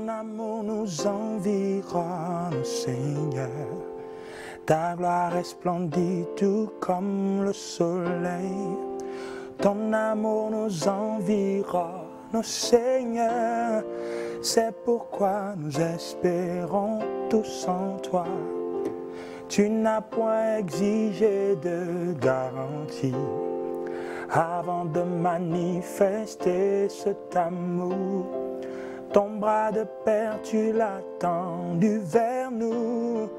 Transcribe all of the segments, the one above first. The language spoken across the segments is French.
Ton amour nous environne, Seigneur. Ta gloire resplendit tout comme le soleil. Ton amour nous environne, Seigneur. C'est pourquoi nous espérons tous en toi. Tu n'as point exigé de garantie avant de manifester cet amour. Ton bras de père, tu l'as tendu vers nous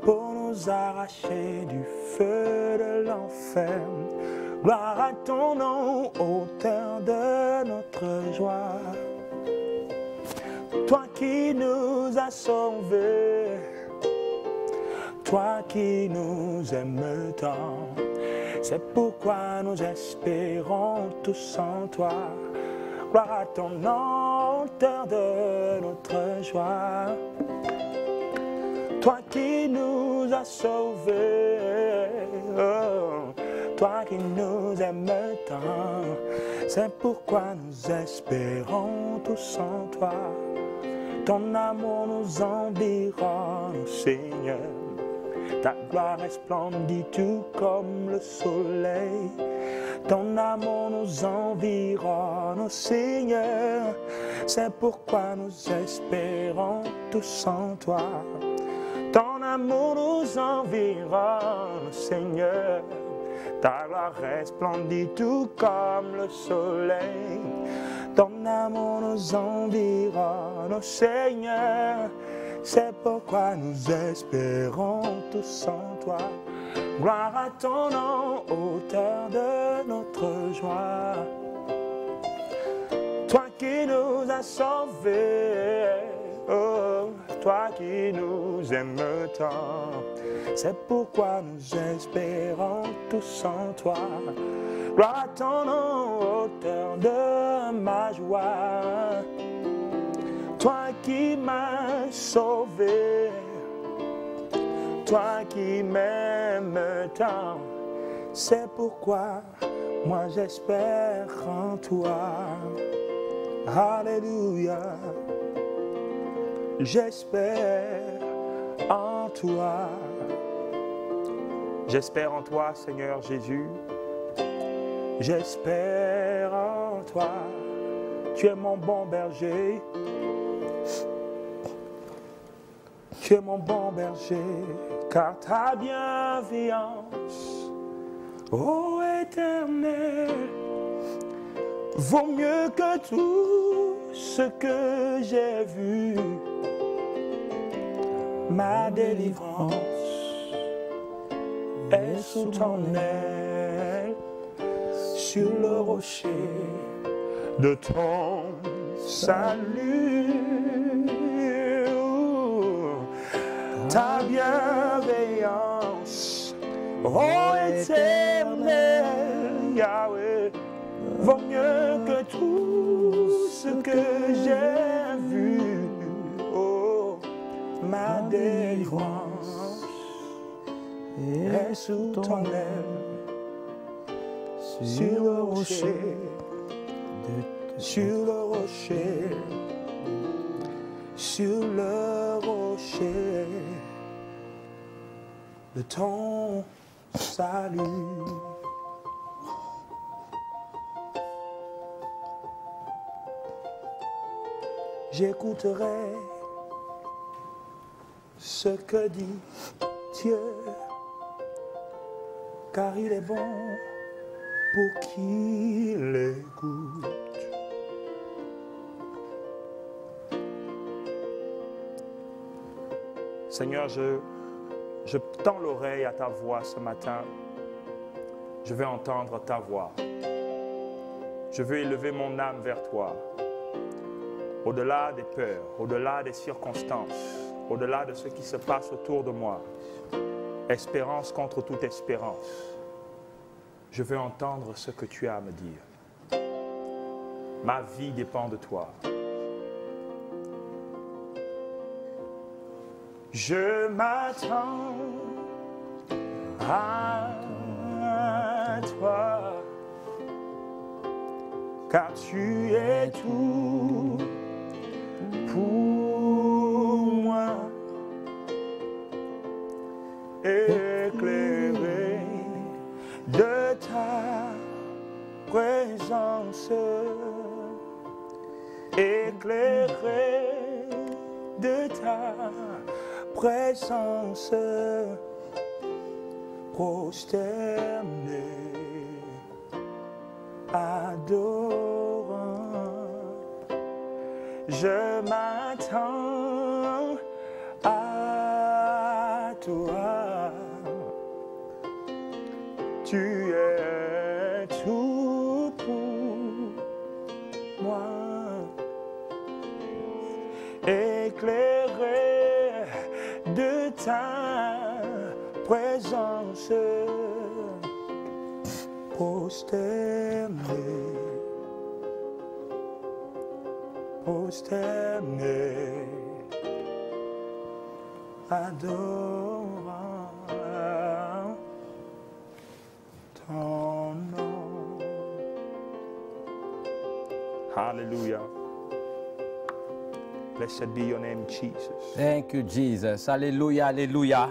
pour nous arracher du feu de l'enfer. Gloire à ton nom, auteur de notre joie. Toi qui nous as sauvés, toi qui nous aimes tant, c'est pourquoi nous espérons tous en toi. Gloire à ton nom, auteur de notre joie. Toi qui nous as sauvés, oh, toi qui nous aimes tant, c'est pourquoi nous espérons tous en toi. Ton amour nous environne, Seigneur. Ta gloire resplendit tout comme le soleil. Ton amour nous environne, oh Seigneur. C'est pourquoi nous espérons tous en toi. Ton amour nous environne, Seigneur. Ta gloire resplendit tout comme le soleil. Ton amour nous environne, oh Seigneur. C'est pourquoi nous espérons tous en toi. Gloire à ton nom, auteur de notre joie. Toi qui nous as sauvés, oh, toi qui nous aimes tant, c'est pourquoi nous espérons tous en toi. Gloire à ton nom, auteur de ma joie. Toi qui m'as sauvé, toi qui m'aimes tant, c'est pourquoi moi j'espère en toi. Alléluia, j'espère en toi. J'espère en toi, Seigneur Jésus. J'espère en toi. Tu es mon bon berger. Tu es mon bon berger, car ta bienveillance, ô Éternel, vaut mieux que tout ce que j'ai vu. Ma délivrance est sous ton aile, sur le rocher de ton salut. Ta bienveillance, ô Éternel, Yahweh, vaut mieux que tout ce que j'ai vu. Oh, ma délivrance est sous ton aile, sur le rocher, sur le rocher, sur le rocher de ton salut. J'écouterai ce que dit Dieu, car il est bon pour qui l'écoute. Seigneur, je tends l'oreille à ta voix ce matin. Je veux entendre ta voix. Je veux élever mon âme vers toi. Au-delà des peurs, au-delà des circonstances, au-delà de ce qui se passe autour de moi. Espérance contre toute espérance. Je veux entendre ce que tu as à me dire. Ma vie dépend de toi. Je m'attends à toi, car tu es tout pour moi, éclairé de ta présence, éclairé de ta présence, prosterné, adorant, je m'attends à toi. Tu es tout pour moi, éclairé de ta présence, prosterné, prosterné, adorant ton nom. Hallelujah. Blessed be your name, Jesus. Thank you, Jesus. Alléluia, alléluia.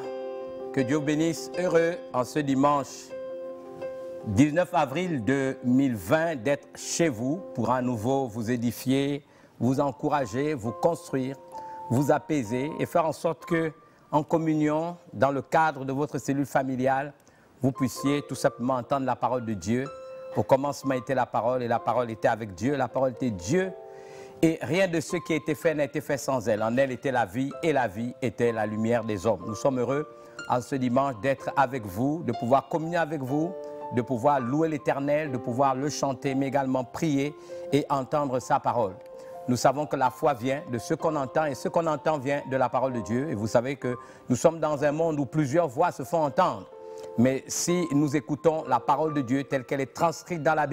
Que Dieu bénisse. Heureux en ce dimanche 19 avril 2020 d'être chez vous pour à nouveau vous édifier, vous encourager, vous construire, vous apaiser et faire en sorte que, en communion, dans le cadre de votre cellule familiale, vous puissiez tout simplement entendre la parole de Dieu. Au commencement était la parole et la parole était avec Dieu. La parole était Dieu et rien de ce qui a été fait n'a été fait sans elle. En elle était la vie et la vie était la lumière des hommes. Nous sommes heureux en ce dimanche d'être avec vous, de pouvoir communier avec vous, de pouvoir louer l'Éternel, de pouvoir le chanter, mais également prier et entendre sa parole. Nous savons que la foi vient de ce qu'on entend et ce qu'on entend vient de la parole de Dieu. Et vous savez que nous sommes dans un monde où plusieurs voix se font entendre. Mais si nous écoutons la parole de Dieu telle qu'elle est transcrite dans la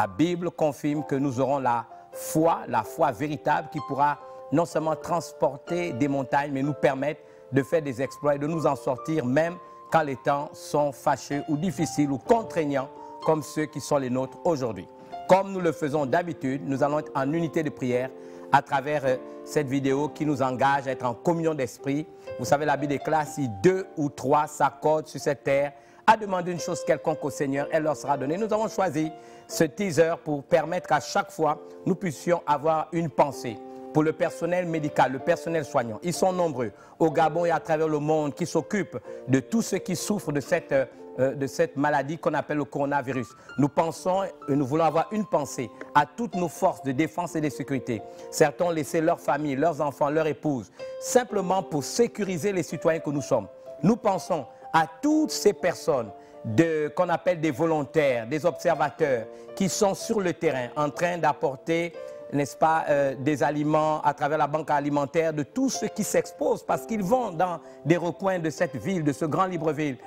Bible confirme que nous aurons la foi véritable qui pourra non seulement transporter des montagnes, mais nous permettre de faire des exploits et de nous en sortir même quand les temps sont fâcheux ou difficiles ou contraignants comme ceux qui sont les nôtres aujourd'hui. Comme nous le faisons d'habitude, nous allons être en unité de prière à travers cette vidéo qui nous engage à être en communion d'esprit. Vous savez, la Bible déclare si 2 ou 3 s'accordent sur cette terre à demander une chose quelconque au Seigneur, elle leur sera donnée. Nous avons choisi ce teaser pour permettre qu'à chaque fois, nous puissions avoir une pensée pour le personnel médical, le personnel soignant. Ils sont nombreux au Gabon et à travers le monde qui s'occupent de tous ceux qui souffrent de cette maladie qu'on appelle le coronavirus. Nous pensons et nous voulons avoir une pensée à toutes nos forces de défense et de sécurité. Certains ont laissé leur famille, leurs enfants, leur épouse, simplement pour sécuriser les citoyens que nous sommes. Nous pensons à toutes ces personnes qu'on appelle des volontaires, des observateurs, qui sont sur le terrain en train d'apporter, n'est-ce pas, des aliments à travers la banque alimentaire de tous ceux qui s'exposent parce qu'ils vont dans des recoins de cette ville, de ce grand Libreville.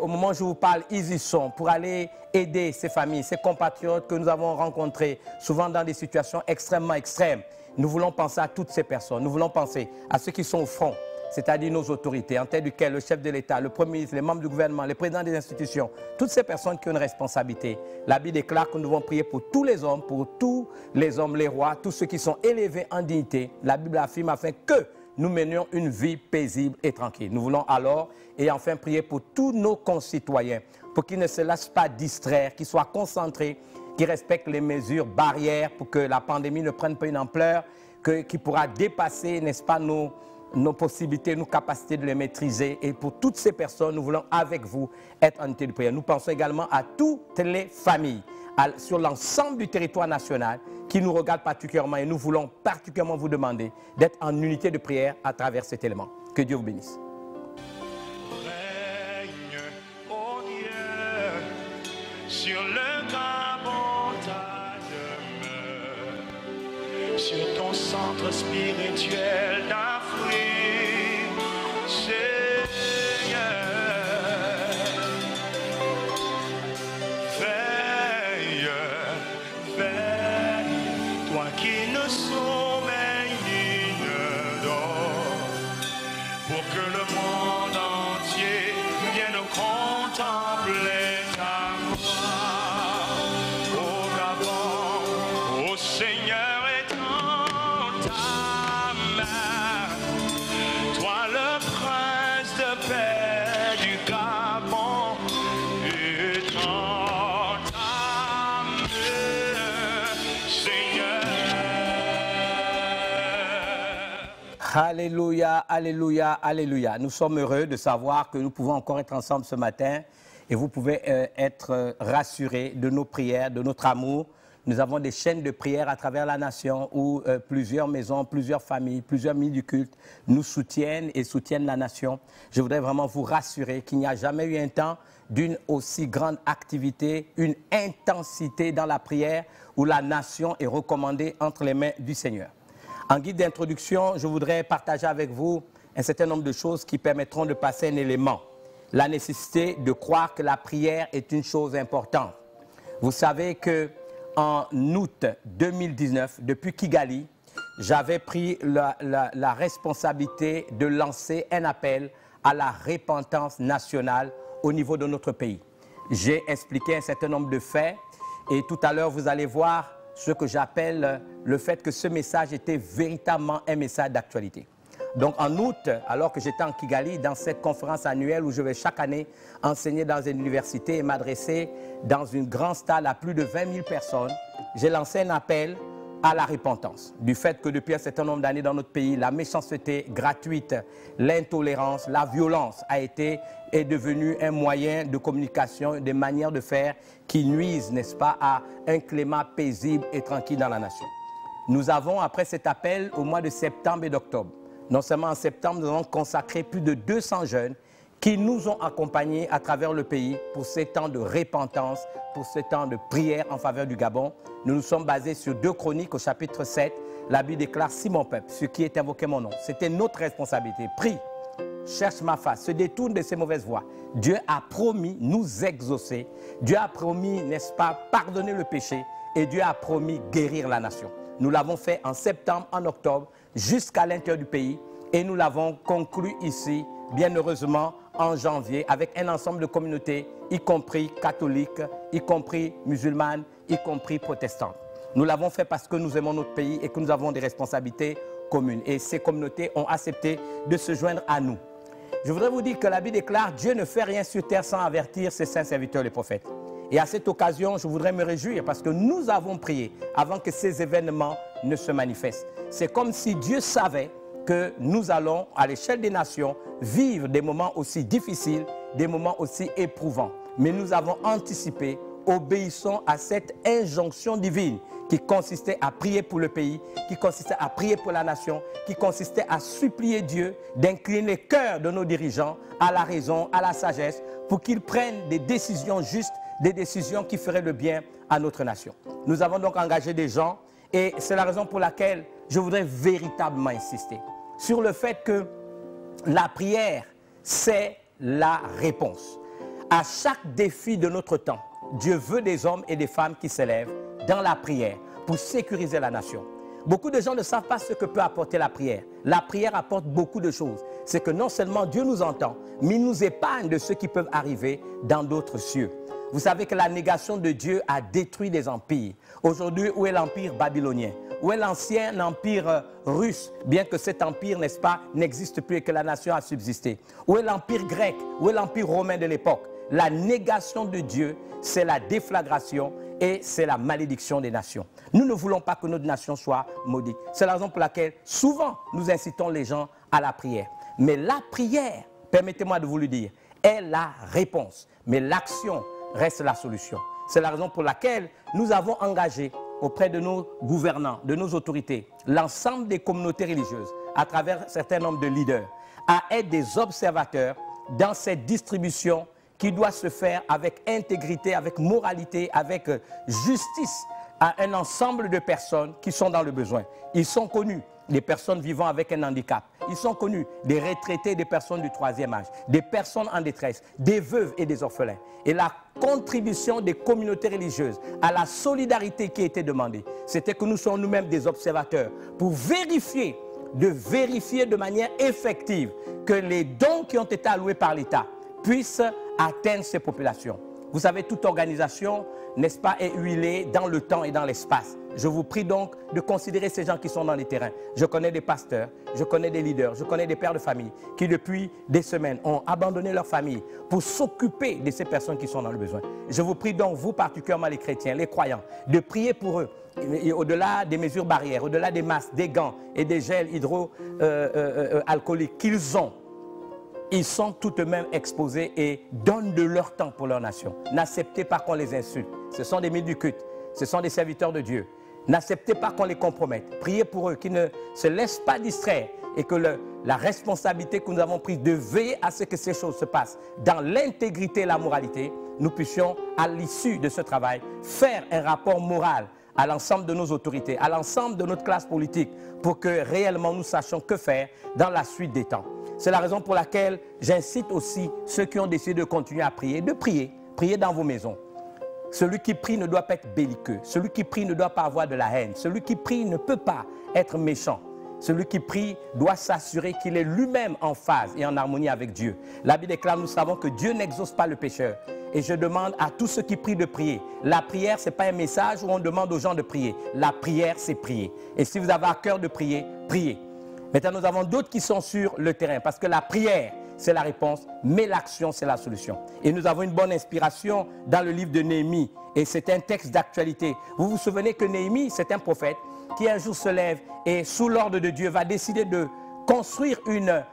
Au moment où je vous parle, ils y sont pour aller aider ces familles, ces compatriotes que nous avons rencontrés, souvent dans des situations extrêmement extrêmes. Nous voulons penser à toutes ces personnes, nous voulons penser à ceux qui sont au front, c'est-à-dire nos autorités, en tête duquel le chef de l'État, le Premier ministre, les membres du gouvernement, les présidents des institutions, toutes ces personnes qui ont une responsabilité. La Bible déclare que nous devons prier pour tous les hommes, les rois, tous ceux qui sont élevés en dignité. La Bible affirme afin que nous menions une vie paisible et tranquille. Nous voulons alors et enfin prier pour tous nos concitoyens, pour qu'ils ne se laissent pas distraire, qu'ils soient concentrés, qu'ils respectent les mesures barrières pour que la pandémie ne prenne pas une ampleur, qui pourra dépasser, n'est-ce pas, nos possibilités, nos capacités de les maîtriser. Et pour toutes ces personnes, nous voulons avec vous être en unité de prière. Nous pensons également à toutes les familles sur l'ensemble du territoire national qui nous regardent particulièrement et nous voulons particulièrement vous demander d'être en unité de prière à travers cet élément. Que Dieu vous bénisse. Règne, ô Dieu, sur le grand montagne, sur ton centre spirituel d'Afrique, Seigneur, veille, toi qui ne sommeilles ni ne dors, pour que le monde entier vienne contempler ta gloire. Au Gabon, ô Seigneur, étends ta Alléluia, alléluia, alléluia. Nous sommes heureux de savoir que nous pouvons encore être ensemble ce matin et vous pouvez être rassurés de nos prières, de notre amour. Nous avons des chaînes de prières à travers la nation où plusieurs maisons, plusieurs familles, plusieurs milieux du culte nous soutiennent et soutiennent la nation. Je voudrais vraiment vous rassurer qu'il n'y a jamais eu un temps d'une aussi grande activité, une intensité dans la prière où la nation est recommandée entre les mains du Seigneur. En guide d'introduction, je voudrais partager avec vous un certain nombre de choses qui permettront de passer un élément. La nécessité de croire que la prière est une chose importante. Vous savez qu'en août 2019, depuis Kigali, j'avais pris la responsabilité de lancer un appel à la repentance nationale au niveau de notre pays. J'ai expliqué un certain nombre de faits et tout à l'heure, vous allez voir ce que j'appelle le fait que ce message était véritablement un message d'actualité. Donc en août, alors que j'étais en Kigali, dans cette conférence annuelle où je vais chaque année enseigner dans une université et m'adresser dans une grande salle à plus de 20 000 personnes, j'ai lancé un appel à la repentance. Du fait que depuis un certain nombre d'années dans notre pays, la méchanceté gratuite, l'intolérance, la violence est devenue un moyen de communication, des manières de faire qui nuisent, n'est-ce pas, à un climat paisible et tranquille dans la nation. Nous avons, après cet appel, au mois de septembre et d'octobre, non seulement en septembre, nous avons consacré plus de 200 jeunes qui nous ont accompagnés à travers le pays pour ces temps de repentance, pour ce temps de prière en faveur du Gabon. Nous nous sommes basés sur 2 Chroniques au chapitre 7. La Bible déclare « Si mon peuple, ce qui est invoqué mon nom », c'était notre responsabilité. Prie, cherche ma face, se détourne de ses mauvaises voies. Dieu a promis nous exaucer. Dieu a promis, n'est-ce pas, pardonner le péché. Et Dieu a promis guérir la nation. Nous l'avons fait en septembre, en octobre, jusqu'à l'intérieur du pays. Et nous l'avons conclu ici, bien heureusement, en janvier, avec un ensemble de communautés, y compris catholiques, y compris musulmanes, y compris protestantes. Nous l'avons fait parce que nous aimons notre pays et que nous avons des responsabilités communes. Et ces communautés ont accepté de se joindre à nous. Je voudrais vous dire que la Bible déclare « Dieu ne fait rien sur terre sans avertir ses saints serviteurs, les prophètes ». Et à cette occasion, je voudrais me réjouir parce que nous avons prié avant que ces événements ne se manifestent. C'est comme si Dieu savait que nous allons, à l'échelle des nations, vivre des moments aussi difficiles, des moments aussi éprouvants. Mais nous avons anticipé, obéissant à cette injonction divine qui consistait à prier pour le pays, qui consistait à prier pour la nation, qui consistait à supplier Dieu d'incliner le cœur de nos dirigeants à la raison, à la sagesse, pour qu'ils prennent des décisions justes, des décisions qui feraient le bien à notre nation. Nous avons donc engagé des gens et c'est la raison pour laquelle je voudrais véritablement insister sur le fait que la prière, c'est la réponse. À chaque défi de notre temps, Dieu veut des hommes et des femmes qui s'élèvent dans la prière pour sécuriser la nation. Beaucoup de gens ne savent pas ce que peut apporter la prière. La prière apporte beaucoup de choses. C'est que non seulement Dieu nous entend, mais il nous épargne de ceux qui peuvent arriver dans d'autres cieux. Vous savez que la négation de Dieu a détruit des empires. Aujourd'hui, où est l'empire babylonien? Où est l'ancien empire russe, bien que cet empire, n'est-ce pas, n'existe plus et que la nation a subsisté? Où est l'empire grec? Où est l'empire romain de l'époque? La négation de Dieu, c'est la déflagration et c'est la malédiction des nations. Nous ne voulons pas que notre nation soit maudite. C'est la raison pour laquelle souvent nous incitons les gens à la prière. Mais la prière, permettez-moi de vous le dire, est la réponse. Mais l'action reste la solution. C'est la raison pour laquelle nous avons engagé auprès de nos gouvernants, de nos autorités, l'ensemble des communautés religieuses, à travers un certain nombre de leaders, à être des observateurs dans cette distribution qui doit se faire avec intégrité, avec moralité, avec justice à un ensemble de personnes qui sont dans le besoin. Ils sont connus, les personnes vivant avec un handicap. Ils sont connus, des retraités, des personnes du 3e âge, des personnes en détresse, des veuves et des orphelins. Et la contribution des communautés religieuses à la solidarité qui était demandée, c'était que nous soyons nous-mêmes des observateurs pour vérifier de manière effective que les dons qui ont été alloués par l'État puissent atteindre ces populations. Vous savez, toute organisation n'est-ce pas, est huilé dans le temps et dans l'espace. Je vous prie donc de considérer ces gens qui sont dans les terrains. Je connais des pasteurs, je connais des leaders, je connais des pères de famille qui depuis des semaines ont abandonné leur famille pour s'occuper de ces personnes qui sont dans le besoin. Je vous prie donc, vous particulièrement les chrétiens, les croyants, de prier pour eux. Et au-delà des mesures barrières, au-delà des masques, des gants et des gels hydroalcooliques qu'ils ont, ils sont tout de même exposés et donnent de leur temps pour leur nation. N'acceptez pas qu'on les insulte. Ce sont des ministres du culte, ce sont des serviteurs de Dieu. N'acceptez pas qu'on les compromette. Priez pour eux, qu'ils ne se laissent pas distraire et que la responsabilité que nous avons prise de veiller à ce que ces choses se passent dans l'intégrité et la moralité, nous puissions, à l'issue de ce travail, faire un rapport moral à l'ensemble de nos autorités, à l'ensemble de notre classe politique, pour que réellement nous sachions que faire dans la suite des temps. C'est la raison pour laquelle j'incite aussi ceux qui ont décidé de continuer à prier, de prier, prier dans vos maisons. Celui qui prie ne doit pas être belliqueux. Celui qui prie ne doit pas avoir de la haine. Celui qui prie ne peut pas être méchant. Celui qui prie doit s'assurer qu'il est lui-même en phase et en harmonie avec Dieu. La Bible déclare, nous savons que Dieu n'exauce pas le pécheur. Et je demande à tous ceux qui prient de prier. La prière, ce n'est pas un message où on demande aux gens de prier. La prière, c'est prier. Et si vous avez à cœur de prier, priez. Maintenant, nous avons d'autres qui sont sur le terrain parce que la prière, c'est la réponse, mais l'action, c'est la solution. Et nous avons une bonne inspiration dans le livre de Néhémie. Et c'est un texte d'actualité. Vous vous souvenez que Néhémie, c'est un prophète qui un jour se lève et sous l'ordre de Dieu va décider de construire une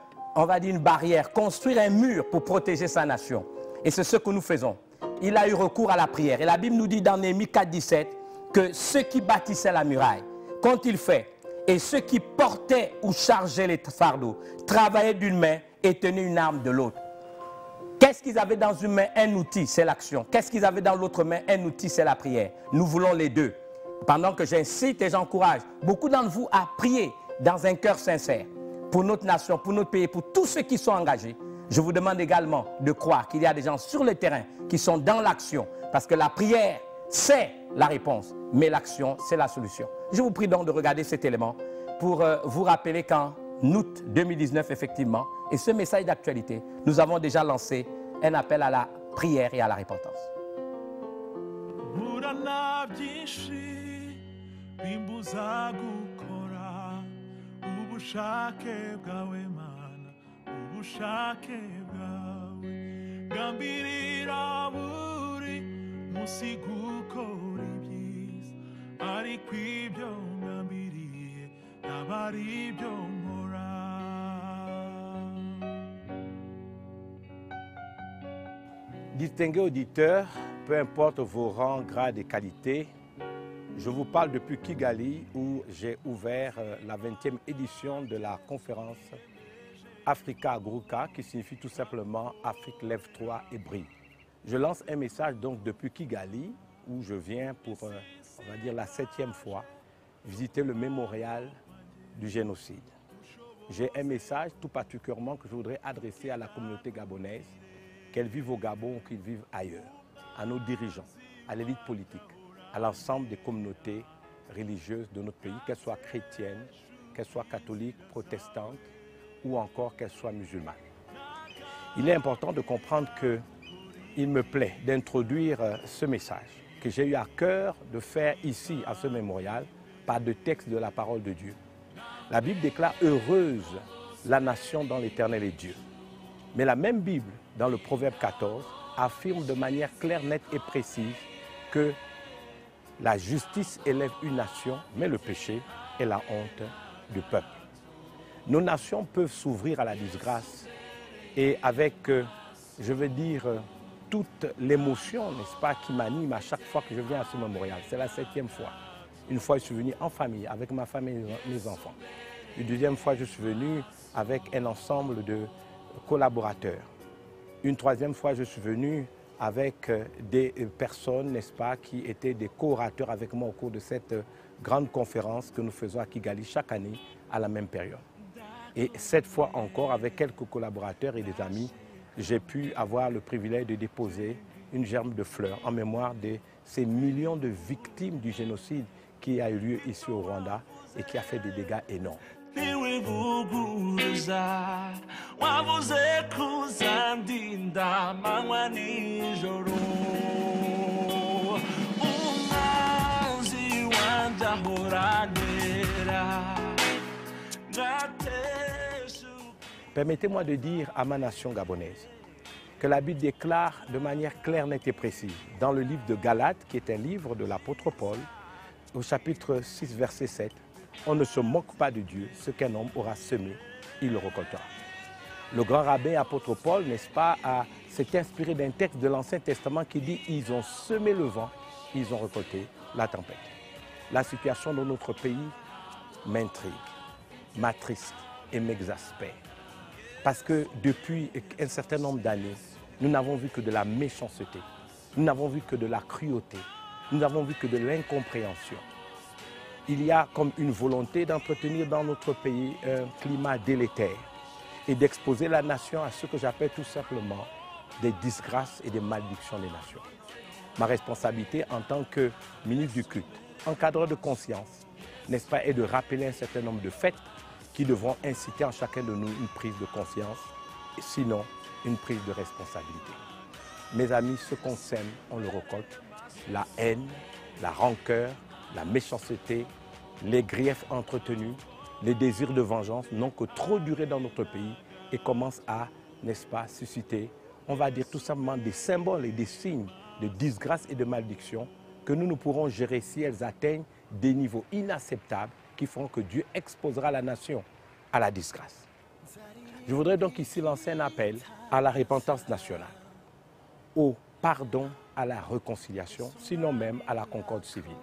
barrière, construire un mur pour protéger sa nation. Et c'est ce que nous faisons. Il a eu recours à la prière. Et la Bible nous dit dans Néhémie 4,17 que ceux qui bâtissaient la muraille, qu'ont-ils fait? Et ceux qui portaient ou chargeaient les fardeaux, travaillaient d'une main et tenaient une arme de l'autre. Qu'est-ce qu'ils avaient dans une main? Un outil, c'est l'action. Qu'est-ce qu'ils avaient dans l'autre main? Un outil, c'est la prière. Nous voulons les deux. Pendant que j'incite et j'encourage beaucoup d'entre vous à prier dans un cœur sincère pour notre nation, pour notre pays, pour tous ceux qui sont engagés. Je vous demande également de croire qu'il y a des gens sur le terrain qui sont dans l'action. Parce que la prière, c'est la réponse, mais l'action, c'est la solution. Je vous prie donc de regarder cet élément pour vous rappeler qu'en août 2019, effectivement, et ce message d'actualité, nous avons déjà lancé un appel à la prière et à la repentance. Distingués auditeurs, peu importe vos rangs, grades et qualités, je vous parle depuis Kigali où j'ai ouvert la 20e édition de la conférence Africa Aguruka, qui signifie tout simplement Afrique lève-toi et brille. Je lance un message donc depuis Kigali où je viens pour, on va dire, la 7e fois visiter le mémorial du génocide. J'ai un message tout particulièrement que je voudrais adresser à la communauté gabonaise, qu'elle vive au Gabon ou qu'elle vive ailleurs, à nos dirigeants, à l'élite politique, à l'ensemble des communautés religieuses de notre pays, qu'elles soient chrétiennes, qu'elles soient catholiques, protestantes ou encore qu'elles soient musulmanes. Il est important de comprendre qu'il me plaît d'introduire ce message que j'ai eu à cœur de faire ici à ce mémorial par de textes de la parole de Dieu. La Bible déclare « Heureuse la nation dont l'Éternel est Dieu ». Mais la même Bible, dans le Proverbe 14, affirme de manière claire, nette et précise que la justice élève une nation, mais le péché est la honte du peuple. Nos nations peuvent s'ouvrir à la disgrâce et avec, je veux dire, toute l'émotion, n'est-ce pas, qui m'anime à chaque fois que je viens à ce mémorial. C'est la 7e fois. Une fois, je suis venu en famille, avec ma femme et mes enfants. Une deuxième fois, je suis venu avec un ensemble de collaborateurs. Une troisième fois, je suis venu avec des personnes, n'est-ce pas, qui étaient des co-orateurs avec moi au cours de cette grande conférence que nous faisons à Kigali chaque année à la même période. Et cette fois encore, avec quelques collaborateurs et des amis, j'ai pu avoir le privilège de déposer une gerbe de fleurs en mémoire de ces millions de victimes du génocide qui a eu lieu ici au Rwanda et qui a fait des dégâts énormes. Permettez-moi de dire à ma nation gabonaise que la Bible déclare de manière claire, nette et précise dans le livre de Galates, qui est un livre de l'apôtre Paul, au chapitre 6, verset 7, « On ne se moque pas de Dieu, ce qu'un homme aura semé, il le récoltera. » Le grand rabbin apôtre Paul, n'est-ce pas, s'est inspiré d'un texte de l'Ancien Testament qui dit « Ils ont semé le vent, ils ont récolté la tempête. » La situation dans notre pays m'intrigue, m'attriste et m'exaspère. Parce que depuis un certain nombre d'années, nous n'avons vu que de la méchanceté, nous n'avons vu que de la cruauté, nous n'avons vu que de l'incompréhension. Il y a comme une volonté d'entretenir dans notre pays un climat délétère et d'exposer la nation à ce que j'appelle tout simplement des disgrâces et des malédictions des nations. Ma responsabilité en tant que ministre du culte, encadreur de conscience, n'est-ce pas, est de rappeler un certain nombre de faits qui devront inciter en chacun de nous une prise de conscience, et sinon une prise de responsabilité. Mes amis, ce qu'on sème, on le récolte. La haine, la rancœur, la méchanceté, les griefs entretenus, les désirs de vengeance n'ont que trop duré dans notre pays et commencent à, n'est-ce pas, susciter, on va dire tout simplement des symboles et des signes de disgrâce et de malédiction que nous pourrons gérer si elles atteignent des niveaux inacceptables qui feront que Dieu exposera la nation à la disgrâce. Je voudrais donc ici lancer un appel à la repentance nationale, au pardon, à la réconciliation, sinon même à la concorde civile.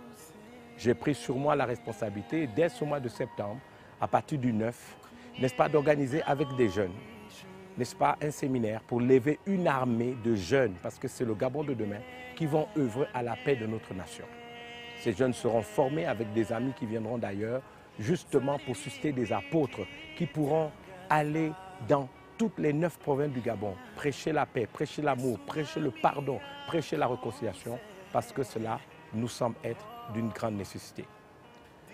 J'ai pris sur moi la responsabilité, dès ce mois de septembre, à partir du 9, n'est-ce pas, d'organiser avec des jeunes, n'est-ce pas, un séminaire pour lever une armée de jeunes, parce que c'est le Gabon de demain, qui vont œuvrer à la paix de notre nation. Ces jeunes seront formés avec des amis qui viendront d'ailleurs, justement pour susciter des apôtres qui pourront aller dans toutes les 9 provinces du Gabon, prêcher la paix, prêcher l'amour, prêcher le pardon, prêcher la réconciliation, parce que cela nous semble être d'une grande nécessité.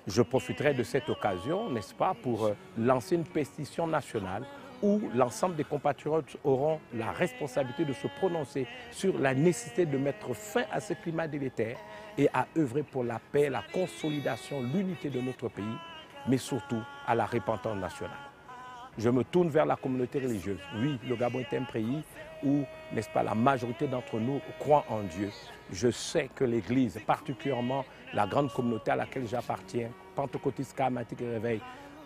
Je profiterai de cette occasion, n'est-ce pas, pour lancer une pétition nationale où l'ensemble des compatriotes auront la responsabilité de se prononcer sur la nécessité de mettre fin à ce climat délétère et à œuvrer pour la paix, la consolidation, l'unité de notre pays, mais surtout à la repentance nationale. Je me tourne vers la communauté religieuse. Oui, le Gabon est un pays où, n'est-ce pas, la majorité d'entre nous croient en Dieu. Je sais que l'Église, particulièrement la grande communauté à laquelle j'appartiens, Pentecôtiste, Charismatique et Réveil,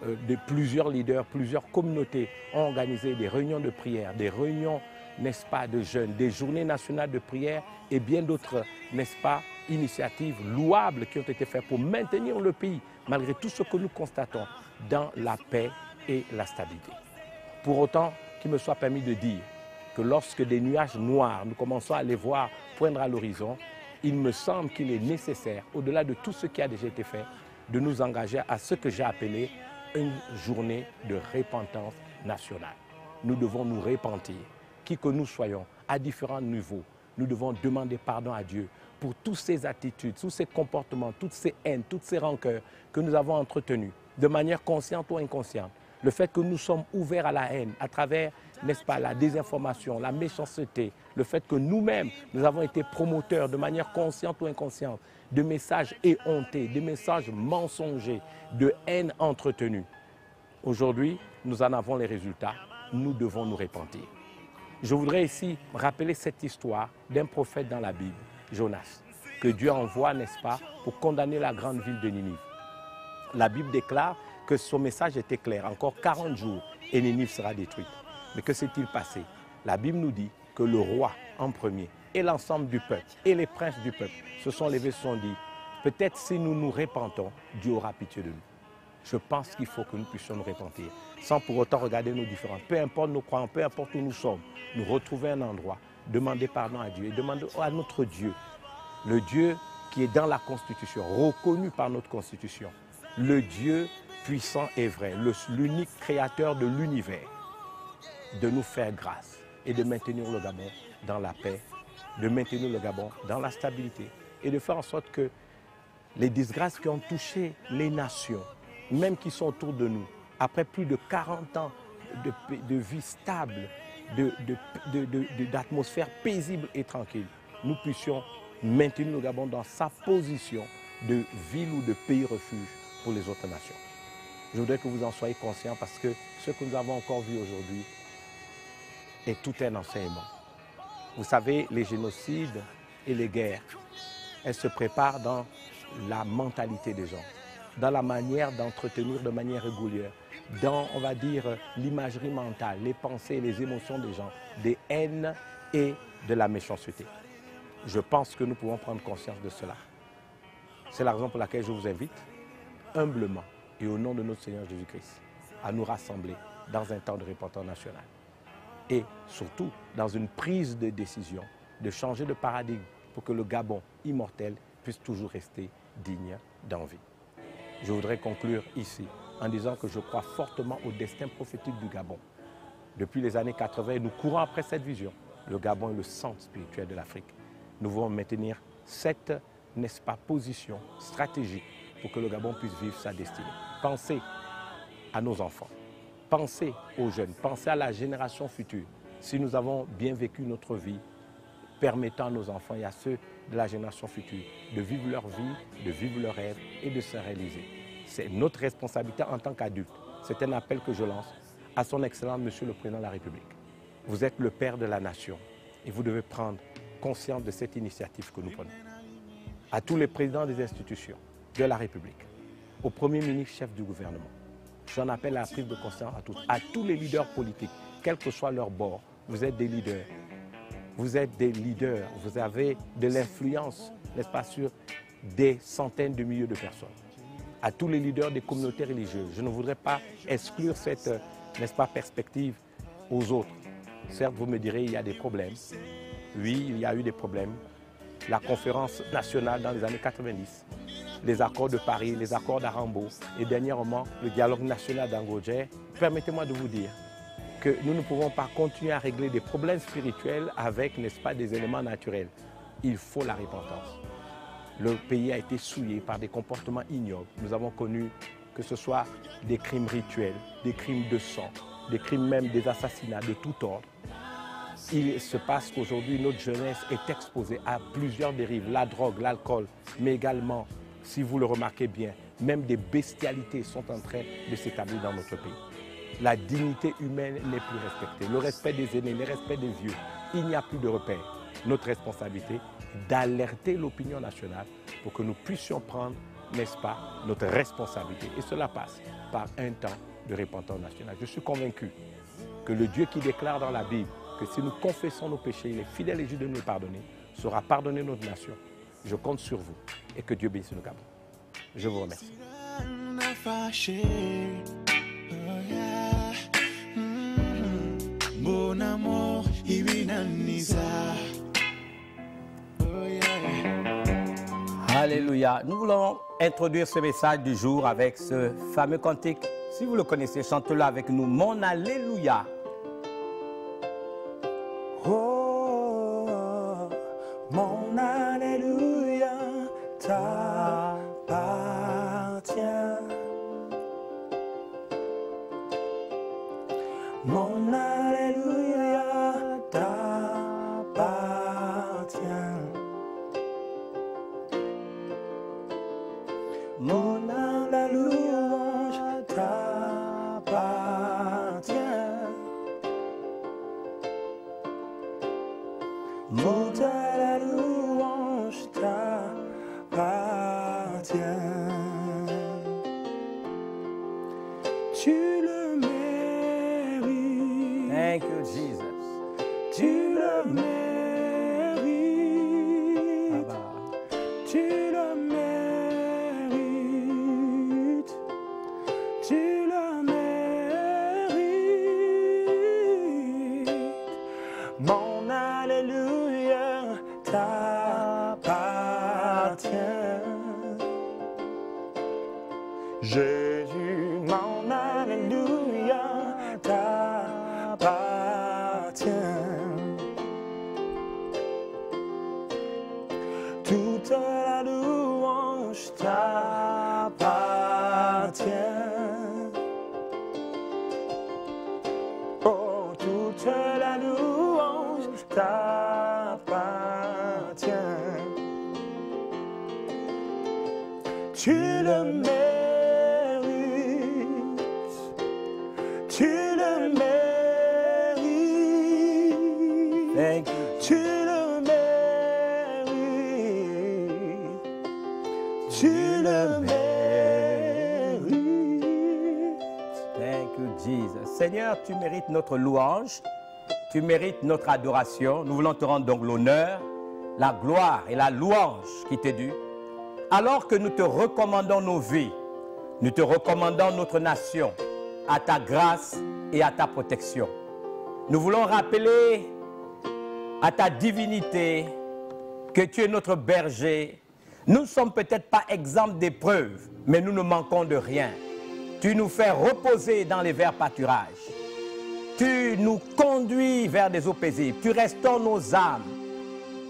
de plusieurs leaders, plusieurs communautés ont organisé des réunions de prière, des réunions, n'est-ce pas, de jeunes, des journées nationales de prière et bien d'autres, n'est-ce pas, initiatives louables qui ont été faites pour maintenir le pays, malgré tout ce que nous constatons, dans la paix et la stabilité. Pour autant, qu'il me soit permis de dire que lorsque des nuages noirs, nous commençons à les voir poindre à l'horizon, il me semble qu'il est nécessaire, au-delà de tout ce qui a déjà été fait, de nous engager à ce que j'ai appelé une journée de repentance nationale. Nous devons nous repentir, qui que nous soyons, à différents niveaux. Nous devons demander pardon à Dieu pour toutes ces attitudes, tous ces comportements, toutes ces haines, toutes ces rancœurs que nous avons entretenues, de manière consciente ou inconsciente. Le fait que nous sommes ouverts à la haine, à travers, n'est-ce pas, la désinformation, la méchanceté, le fait que nous-mêmes, nous avons été promoteurs de manière consciente ou inconsciente de messages éhontés, de messages mensongers, de haine entretenue. Aujourd'hui, nous en avons les résultats. Nous devons nous repentir. Je voudrais ici rappeler cette histoire d'un prophète dans la Bible, Jonas, que Dieu envoie, n'est-ce pas, pour condamner la grande ville de Ninive. La Bible déclare que son message était clair. Encore 40 jours et Ninive sera détruite. Mais que s'est-il passé? La Bible nous dit que le roi en premier et l'ensemble du peuple et les princes du peuple se sont levés et se sont dit, peut-être si nous nous repentons, Dieu aura pitié de nous. Je pense qu'il faut que nous puissions nous repentir, sans pour autant regarder nos différences. Peu importe nos croyances, peu importe où nous sommes, nous retrouver un endroit, demander pardon à Dieu et demander à notre Dieu, le Dieu qui est dans la Constitution, reconnu par notre Constitution, le Dieu puissant et vrai, l'unique créateur de l'univers, de nous faire grâce et de maintenir le Gabon dans la paix, de maintenir le Gabon dans la stabilité et de faire en sorte que les disgrâces qui ont touché les nations, même qui sont autour de nous, après plus de 40 ans de vie stable, d'atmosphère paisible et tranquille, nous puissions maintenir le Gabon dans sa position de ville ou de pays refuge pour les autres nations. Je voudrais que vous en soyez conscients parce que ce que nous avons encore vu aujourd'hui est tout un enseignement. Vous savez, les génocides et les guerres, elles se préparent dans la mentalité des gens, dans la manière d'entretenir de manière régulière, dans, on va dire, l'imagerie mentale, les pensées et les émotions des gens, des haines et de la méchanceté. Je pense que nous pouvons prendre conscience de cela. C'est la raison pour laquelle je vous invite, humblement et au nom de notre Seigneur Jésus-Christ, à nous rassembler dans un temps de repentance national. Et surtout, dans une prise de décision, de changer de paradigme pour que le Gabon immortel puisse toujours rester digne d'envie. Je voudrais conclure ici en disant que je crois fortement au destin prophétique du Gabon. Depuis les années 80, nous courons après cette vision. Le Gabon est le centre spirituel de l'Afrique. Nous voulons maintenir cette, n'est-ce pas, position stratégique pour que le Gabon puisse vivre sa destinée. Pensez à nos enfants, pensez aux jeunes, pensez à la génération future. Si nous avons bien vécu notre vie, permettant à nos enfants et à ceux de la génération future de vivre leur vie, de vivre leurs rêves et de se réaliser. C'est notre responsabilité en tant qu'adultes. C'est un appel que je lance à son Excellence, Monsieur le Président de la République. Vous êtes le père de la nation et vous devez prendre conscience de cette initiative que nous prenons. À tous les présidents des institutions de la République, au Premier ministre chef du gouvernement, j'en appelle à la prise de conscience à tous les leaders politiques, quel que soit leur bord. Vous êtes des leaders. Vous êtes des leaders. Vous avez de l'influence, n'est-ce pas, sur des centaines de milliers de personnes. À tous les leaders des communautés religieuses, je ne voudrais pas exclure cette, n'est-ce pas, perspective aux autres. Certes, vous me direz, il y a des problèmes. Oui, il y a eu des problèmes. La conférence nationale dans les années 90, les accords de Paris, les accords d'Arambo et dernièrement le dialogue national d'Angodje. Permettez-moi de vous dire que nous ne pouvons pas continuer à régler des problèmes spirituels avec, n'est-ce pas, des éléments naturels. Il faut la repentance. Le pays a été souillé par des comportements ignobles. Nous avons connu que ce soit des crimes rituels, des crimes de sang, des crimes même des assassinats de tout ordre. Il se passe qu'aujourd'hui, notre jeunesse est exposée à plusieurs dérives, la drogue, l'alcool, mais également, si vous le remarquez bien, même des bestialités sont en train de s'établir dans notre pays. La dignité humaine n'est plus respectée. Le respect des aînés, le respect des vieux, il n'y a plus de repères. Notre responsabilité est d'alerter l'opinion nationale pour que nous puissions prendre, n'est-ce pas, notre responsabilité. Et cela passe par un temps de repentance nationale. Je suis convaincu que le Dieu qui déclare dans la Bible que si nous confessons nos péchés, il est fidèle et juste de nous les pardonner, saura pardonner notre nation. Je compte sur vous et que Dieu bénisse le Gabon. Je vous remercie. Bon amour, Alléluia. Nous voulons introduire ce message du jour avec ce fameux cantique. Si vous le connaissez, chantez-le avec nous. Mon Alléluia. Oh, mon Alléluia t'appartient. Mon Alléluia t'appartient. Mon Alléluia t'appartient. Mon ta louange t'appartient. Tu le mérites. Thank you, Jesus. Tu le mérites. Tu le mérites. Tu le mérites. Mon Alléluia t'appartient. Jésus, mon Alléluia le mérites. Tu le mérites. Thank you. Tu le mérites. Tu le mérites. Thank you, Jesus. Seigneur, tu mérites notre louange, tu mérites notre adoration. Nous voulons te rendre donc l'honneur, la gloire et la louange qui t'est due. Alors que nous te recommandons nos vies, nous te recommandons notre nation à ta grâce et à ta protection. Nous voulons rappeler à ta divinité que tu es notre berger. Nous ne sommes peut-être pas exempts d'épreuves, mais nous ne manquons de rien. Tu nous fais reposer dans les verts pâturages. Tu nous conduis vers des eaux paisibles. Tu restaures nos âmes.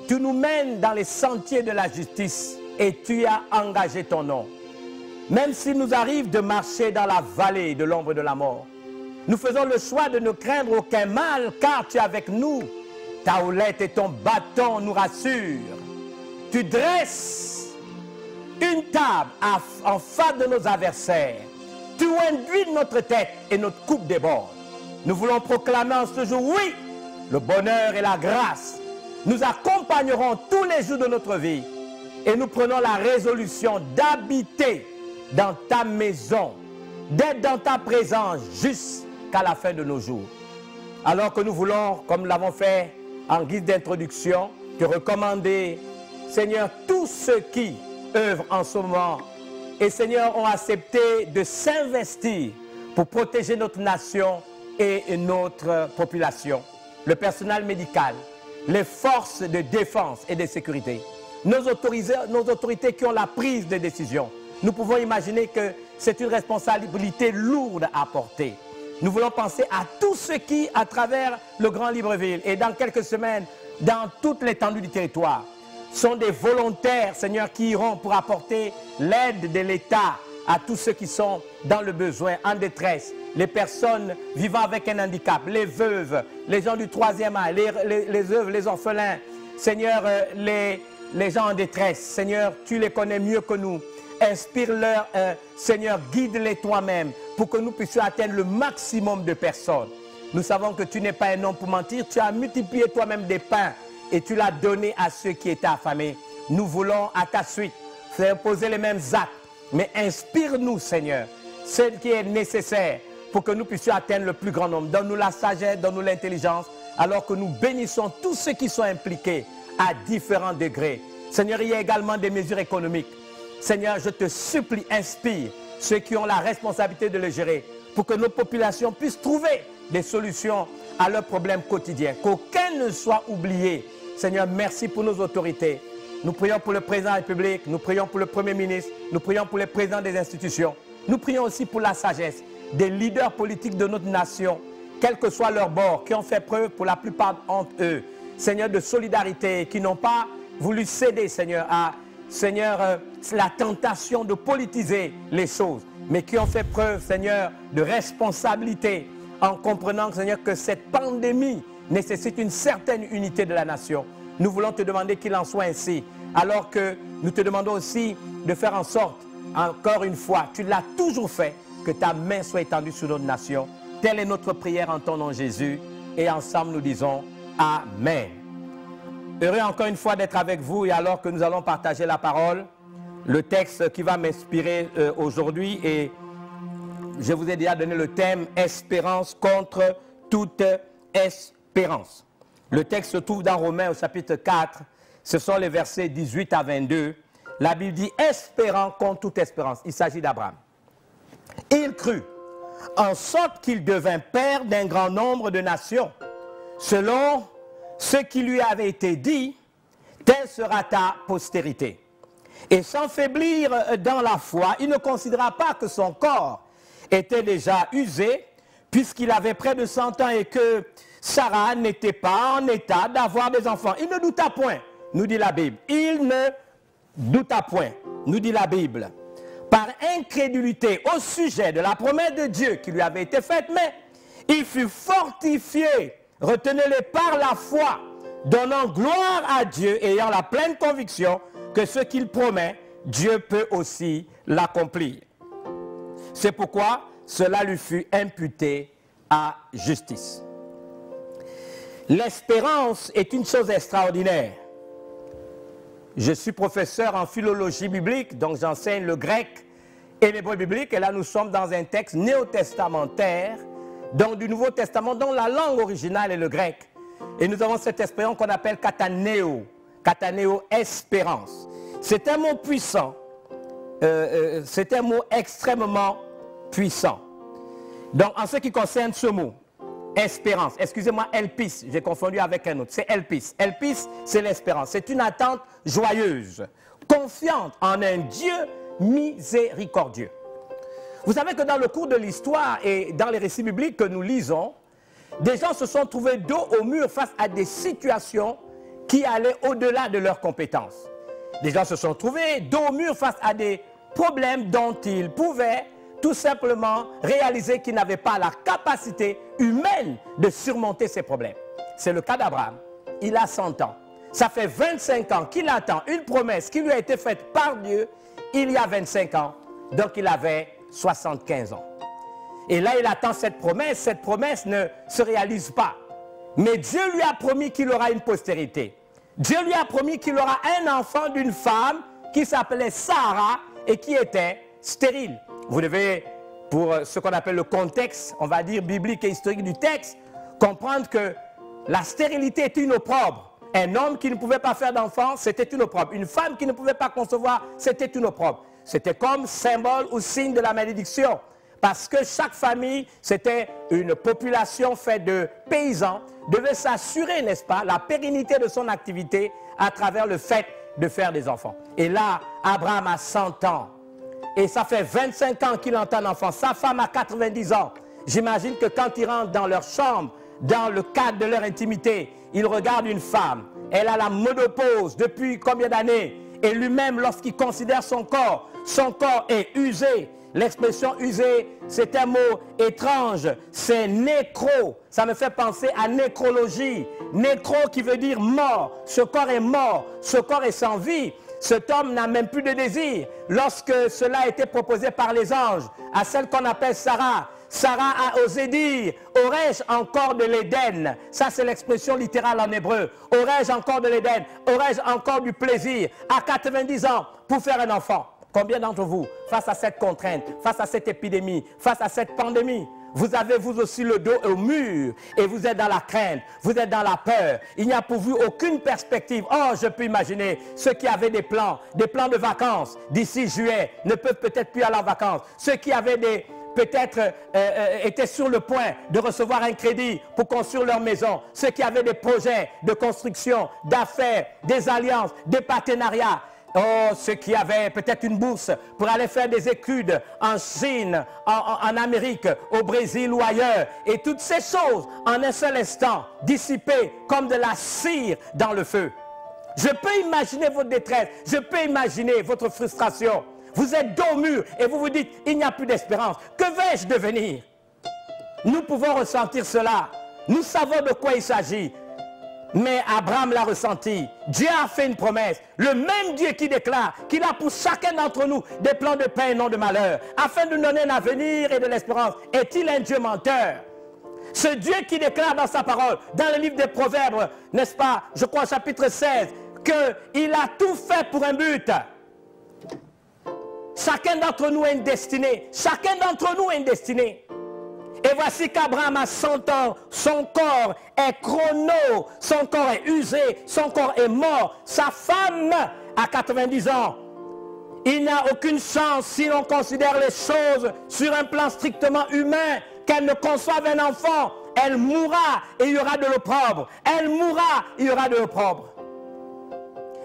Tu nous mènes dans les sentiers de la justice et tu as engagé ton nom. Même s'il nous arrive de marcher dans la vallée de l'ombre de la mort, nous faisons le choix de ne craindre aucun mal car tu es avec nous. Ta houlette et ton bâton nous rassurent. Tu dresses une table en face de nos adversaires. Tu induis notre tête et notre coupe déborde. Nous voulons proclamer en ce jour, oui, le bonheur et la grâce nous accompagneront tous les jours de notre vie. Et nous prenons la résolution d'habiter dans ta maison, d'être dans ta présence jusqu'à la fin de nos jours. Alors que nous voulons, comme nous l'avons fait en guise d'introduction, te recommander, Seigneur, tous ceux qui œuvrent en ce moment et, Seigneur, ont accepté de s'investir pour protéger notre nation et notre population, le personnel médical, les forces de défense et de sécurité, nos autorités qui ont la prise de décision. Nous pouvons imaginer que c'est une responsabilité lourde à porter. Nous voulons penser à tous ceux qui, à travers le Grand Libreville et dans quelques semaines, dans toute l'étendue du territoire, sont des volontaires, Seigneur, qui iront pour apporter l'aide de l'État à tous ceux qui sont dans le besoin, en détresse, les personnes vivant avec un handicap, les veuves, les gens du troisième âge, les veuves, les orphelins, Seigneur, les gens en détresse. Seigneur, tu les connais mieux que nous. Inspire-leur, Seigneur, guide-les toi-même pour que nous puissions atteindre le maximum de personnes. Nous savons que tu n'es pas un homme pour mentir. Tu as multiplié toi-même des pains et tu l'as donné à ceux qui étaient affamés. Nous voulons à ta suite faire poser les mêmes actes, mais inspire-nous, Seigneur, ce qui est nécessaire pour que nous puissions atteindre le plus grand nombre. Donne-nous la sagesse, donne-nous l'intelligence, alors que nous bénissons tous ceux qui sont impliqués à différents degrés. Seigneur, il y a également des mesures économiques. Seigneur, je te supplie, inspire ceux qui ont la responsabilité de le gérer pour que nos populations puissent trouver des solutions à leurs problèmes quotidiens, qu'aucun ne soit oublié. Seigneur, merci pour nos autorités. Nous prions pour le président de la République, nous prions pour le Premier ministre, nous prions pour les présidents des institutions. Nous prions aussi pour la sagesse des leaders politiques de notre nation, quel que soit leur bord, qui ont fait preuve pour la plupart d'entre eux, Seigneur, de solidarité, qui n'ont pas voulu céder, Seigneur, à la tentation de politiser les choses, mais qui ont fait preuve, Seigneur, de responsabilité, en comprenant, Seigneur, que cette pandémie nécessite une certaine unité de la nation. Nous voulons te demander qu'il en soit ainsi, alors que nous te demandons aussi de faire en sorte, encore une fois, tu l'as toujours fait, que ta main soit étendue sur notre nation. Telle est notre prière en ton nom, Jésus, et ensemble nous disons Amen. Heureux encore une fois d'être avec vous, et alors que nous allons partager la parole, le texte qui va m'inspirer aujourd'hui, et je vous ai déjà donné le thème « Espérance contre toute espérance ». Le texte se trouve dans Romains au chapitre 4, ce sont les versets 18 à 22. La Bible dit « Espérant contre toute espérance ». Il s'agit d'Abraham. Il crut, en sorte qu'il devint père d'un grand nombre de nations, selon ce qui lui avait été dit, telle sera ta postérité. Et sans faiblir dans la foi, il ne considéra pas que son corps était déjà usé, puisqu'il avait près de 100 ans et que Sarah n'était pas en état d'avoir des enfants. Il ne douta point, nous dit la Bible. Il ne douta point, nous dit la Bible, par incrédulité au sujet de la promesse de Dieu qui lui avait été faite, mais il fut fortifié, retenez-le, par la foi, donnant gloire à Dieu, ayant la pleine conviction que ce qu'il promet, Dieu peut aussi l'accomplir. C'est pourquoi cela lui fut imputé à justice. L'espérance est une chose extraordinaire. Je suis professeur en philologie biblique, donc j'enseigne le grec et l'hébreu biblique. Et là, nous sommes dans un texte néo-testamentaire, donc du Nouveau Testament, dont la langue originale est le grec. Et nous avons cette expression qu'on appelle kataneo. Kataneo, espérance. C'est un mot puissant. C'est un mot extrêmement puissant. Donc, en ce qui concerne ce mot, espérance, excusez-moi, elpis, j'ai confondu avec un autre, c'est elpis. Elpis, c'est l'espérance. C'est une attente joyeuse, confiante en un Dieu miséricordieux. Vous savez que dans le cours de l'histoire et dans les récits bibliques que nous lisons, des gens se sont trouvés dos au mur face à des situations qui allaient au-delà de leurs compétences. Des gens se sont trouvés dos au mur face à des problèmes dont ils pouvaient tout simplement réaliser qu'ils n'avaient pas la capacité humaine de surmonter ces problèmes. C'est le cas d'Abraham. Il a 100 ans. Ça fait 25 ans qu'il attend une promesse qui lui a été faite par Dieu il y a 25 ans. Donc il avait 75 ans. Et là, il attend cette promesse ne se réalise pas. Mais Dieu lui a promis qu'il aura une postérité. Dieu lui a promis qu'il aura un enfant d'une femme qui s'appelait Sarah et qui était stérile. Vous devez, pour ce qu'on appelle le contexte, on va dire biblique et historique du texte, comprendre que la stérilité était une opprobre. Un homme qui ne pouvait pas faire d'enfant, c'était une opprobre. Une femme qui ne pouvait pas concevoir, c'était une opprobre. C'était comme symbole ou signe de la malédiction. Parce que chaque famille, c'était une population faite de paysans, devait s'assurer, n'est-ce pas, la pérennité de son activité à travers le fait de faire des enfants. Et là, Abraham a 100 ans. Et ça fait 25 ans qu'il entend un enfant. Sa femme a 90 ans. J'imagine que quand ils rentrent dans leur chambre, dans le cadre de leur intimité, ils regardent une femme. Elle a la ménopause depuis combien d'années? Et lui-même, lorsqu'il considère son corps est usé. L'expression usé, c'est un mot étrange. C'est nécro. Ça me fait penser à nécrologie. Nécro qui veut dire mort. Ce corps est mort. Ce corps est sans vie. Cet homme n'a même plus de désir. Lorsque cela a été proposé par les anges à celle qu'on appelle Sarah, Sarah a osé dire « Aurais-je encore de l'Éden ?» Ça, c'est l'expression littérale en hébreu. « Aurais-je encore de l'Éden? Aurais-je encore du plaisir à 90 ans pour faire un enfant ?» Combien d'entre vous, face à cette contrainte, face à cette épidémie, face à cette pandémie, vous avez vous aussi le dos au mur et vous êtes dans la crainte, vous êtes dans la peur. Il n'y a pour vous aucune perspective. Oh, je peux imaginer ceux qui avaient des plans de vacances d'ici juillet ne peuvent peut-être plus aller en vacances. Ceux qui avaient peut-être étaient sur le point de recevoir un crédit pour construire leur maison. Ceux qui avaient des projets de construction, d'affaires, des alliances, des partenariats. Oh, ceux qui avaient peut-être une bourse pour aller faire des études en Chine, en Amérique, au Brésil ou ailleurs. Et toutes ces choses, en un seul instant, dissipées comme de la cire dans le feu. Je peux imaginer votre détresse, je peux imaginer votre frustration. Vous êtes dos au mur et vous vous dites, il n'y a plus d'espérance. Que vais-je devenir? Nous pouvons ressentir cela. Nous savons de quoi il s'agit. Mais Abraham l'a ressenti. Dieu a fait une promesse. Le même Dieu qui déclare qu'il a pour chacun d'entre nous des plans de paix et non de malheur, afin de nous donner un avenir et de l'espérance. Est-il un Dieu menteur? Ce Dieu qui déclare dans sa parole, dans le livre des Proverbes, n'est-ce pas, je crois au chapitre 16, qu'il a tout fait pour un but. Chacun d'entre nous a une destinée. Chacun d'entre nous a une destinée. Et voici qu'Abraham a 100 ans, son corps est chrono, son corps est usé, son corps est mort. Sa femme a 90 ans. Il n'y a aucune chance si l'on considère les choses sur un plan strictement humain, qu'elle ne conçoive un enfant. Elle mourra et il y aura de l'opprobre. Elle mourra, il y aura de l'opprobre.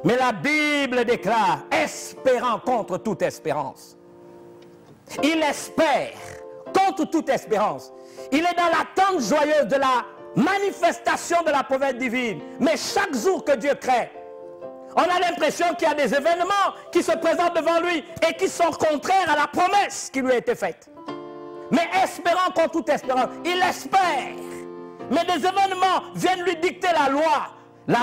Mais la Bible déclare, espérant contre toute espérance. Il espère contre toute espérance. Il est dans l'attente joyeuse de la manifestation de la promesse divine. Mais chaque jour que Dieu crée, on a l'impression qu'il y a des événements qui se présentent devant lui et qui sont contraires à la promesse qui lui a été faite. Mais espérant contre toute espérance, il espère. Mais des événements viennent lui dicter la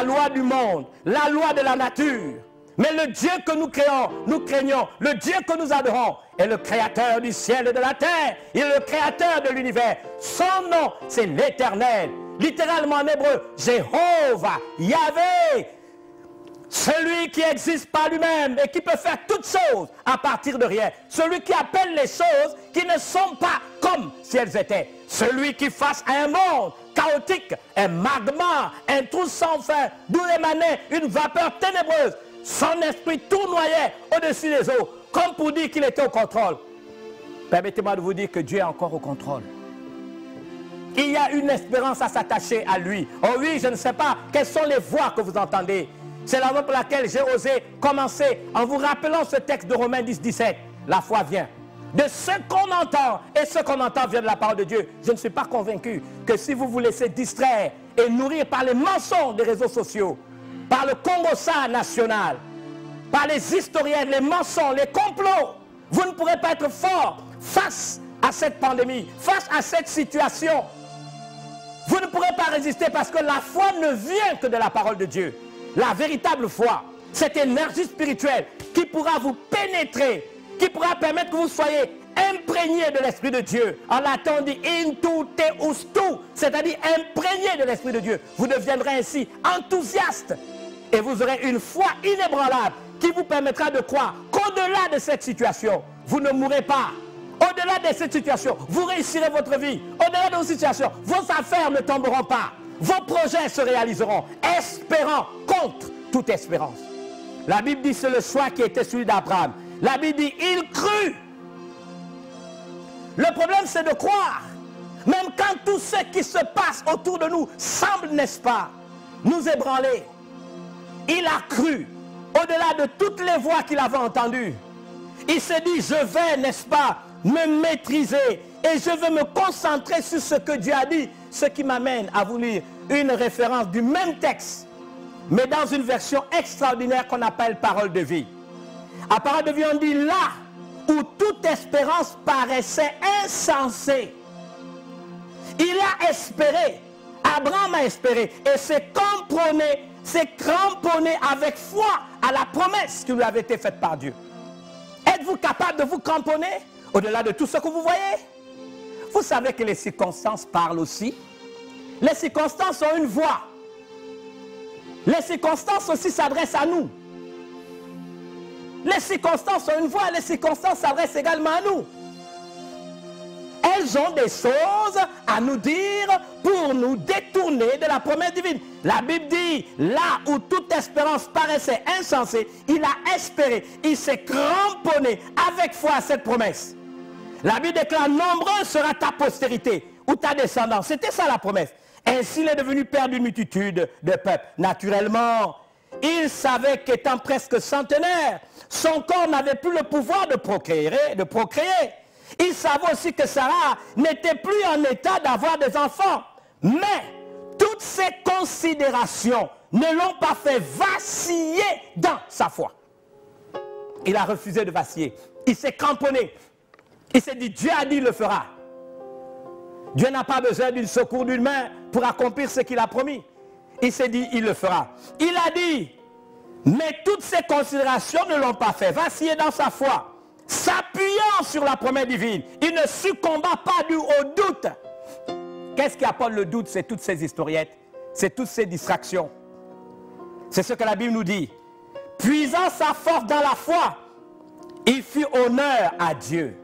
loi du monde, la loi de la nature. Mais le Dieu que nous craignons, le Dieu que nous adorons, est le créateur du ciel et de la terre. Il est le créateur de l'univers. Son nom, c'est l'Éternel. Littéralement en hébreu, Jéhovah, Yahvé. Celui qui existe par lui-même et qui peut faire toutes choses à partir de rien. Celui qui appelle les choses qui ne sont pas comme si elles étaient. Celui qui face à un monde chaotique, un magma, un trou sans fin, d'où émanait une vapeur ténébreuse. Son esprit tournoyait au-dessus des eaux, comme pour dire qu'il était au contrôle. Permettez-moi de vous dire que Dieu est encore au contrôle. Il y a une espérance à s'attacher à lui. Oh oui, je ne sais pas quelles sont les voix que vous entendez. C'est la raison pour laquelle j'ai osé commencer en vous rappelant ce texte de Romains 10, 17. La foi vient de ce qu'on entend, et ce qu'on entend vient de la parole de Dieu. Je ne suis pas convaincu que si vous vous laissez distraire et nourrir par les mensonges des réseaux sociaux, par le Congo-Ça national, par les historiennes, les mensonges, les complots, vous ne pourrez pas être fort face à cette pandémie, face à cette situation. Vous ne pourrez pas résister parce que la foi ne vient que de la parole de Dieu. La véritable foi, cette énergie spirituelle qui pourra vous pénétrer, qui pourra permettre que vous soyez imprégné de l'Esprit de Dieu. En latin, on dit into te ustu, c'est-à-dire imprégné de l'Esprit de Dieu. Vous deviendrez ainsi enthousiaste et vous aurez une foi inébranlable qui vous permettra de croire qu'au-delà de cette situation, vous ne mourrez pas. Au-delà de cette situation, vous réussirez votre vie. Au-delà de vos situations, vos affaires ne tomberont pas. Vos projets se réaliseront, espérant contre toute espérance. La Bible dit c'est le choix qui était celui d'Abraham. La Bible dit il crut. Le problème c'est de croire. Même quand tout ce qui se passe autour de nous semble, n'est-ce pas, nous ébranler. Il a cru. Au-delà de toutes les voix qu'il avait entendues. Il s'est dit je vais, n'est-ce pas, me maîtriser et je vais me concentrer sur ce que Dieu a dit. Ce qui m'amène à vous lire une référence du même texte, mais dans une version extraordinaire qu'on appelle parole de vie. À parole de vie, on dit là où toute espérance paraissait insensée. Il a espéré, Abraham a espéré et s'est cramponné avec foi à la promesse qui lui avait été faite par Dieu. Êtes-vous capable de vous cramponner au-delà de tout ce que vous voyez? Vous savez que les circonstances parlent aussi. Les circonstances ont une voix. Les circonstances aussi s'adressent à nous. Les circonstances ont une voix, les circonstances s'adressent également à nous. Elles ont des choses à nous dire pour nous détourner de la promesse divine. La Bible dit, là où toute espérance paraissait insensée, il a espéré, il s'est cramponné avec foi à cette promesse. La Bible déclare, nombreux sera ta postérité ou ta descendance. C'était ça la promesse. Ainsi, il est devenu père d'une multitude de peuples. Naturellement, il savait qu'étant presque centenaire, son corps n'avait plus le pouvoir de procréer. Il savait aussi que Sarah n'était plus en état d'avoir des enfants. Mais toutes ces considérations ne l'ont pas fait vaciller dans sa foi. Il a refusé de vaciller. Il s'est cramponné. Il s'est dit, Dieu a dit, il le fera. Dieu n'a pas besoin d'une secours d'une main pour accomplir ce qu'il a promis. Il s'est dit, il le fera. Il a dit, mais toutes ces considérations ne l'ont pas fait vaciller dans sa foi. S'appuyant sur la promesse divine, il ne succomba pas au doute. Qu'est-ce qui apporte le doute? C'est toutes ces historiettes, c'est toutes ces distractions. C'est ce que la Bible nous dit. Puisant sa force dans la foi, il fit honneur à Dieu.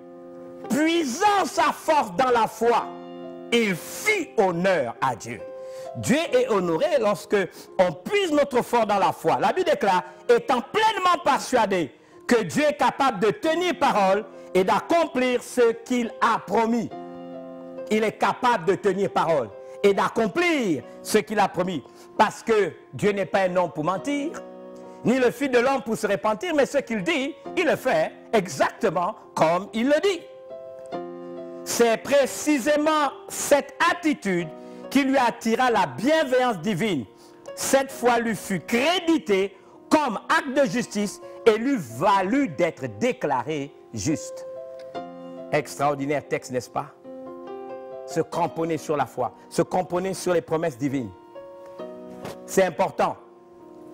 Puisant sa force dans la foi, il fit honneur à Dieu. Dieu est honoré lorsque on puise notre force dans la foi. La Bible déclare, étant pleinement persuadé que Dieu est capable de tenir parole et d'accomplir ce qu'il a promis. Il est capable de tenir parole et d'accomplir ce qu'il a promis. Parce que Dieu n'est pas un homme pour mentir, ni le fils de l'homme pour se repentir, mais ce qu'il dit, il le fait exactement comme il le dit. C'est précisément cette attitude qui lui attira la bienveillance divine. Cette foi lui fut créditée comme acte de justice et lui valut d'être déclaré juste. Extraordinaire texte, n'est-ce pas? Se cramponner sur la foi, se cramponner sur les promesses divines. C'est important.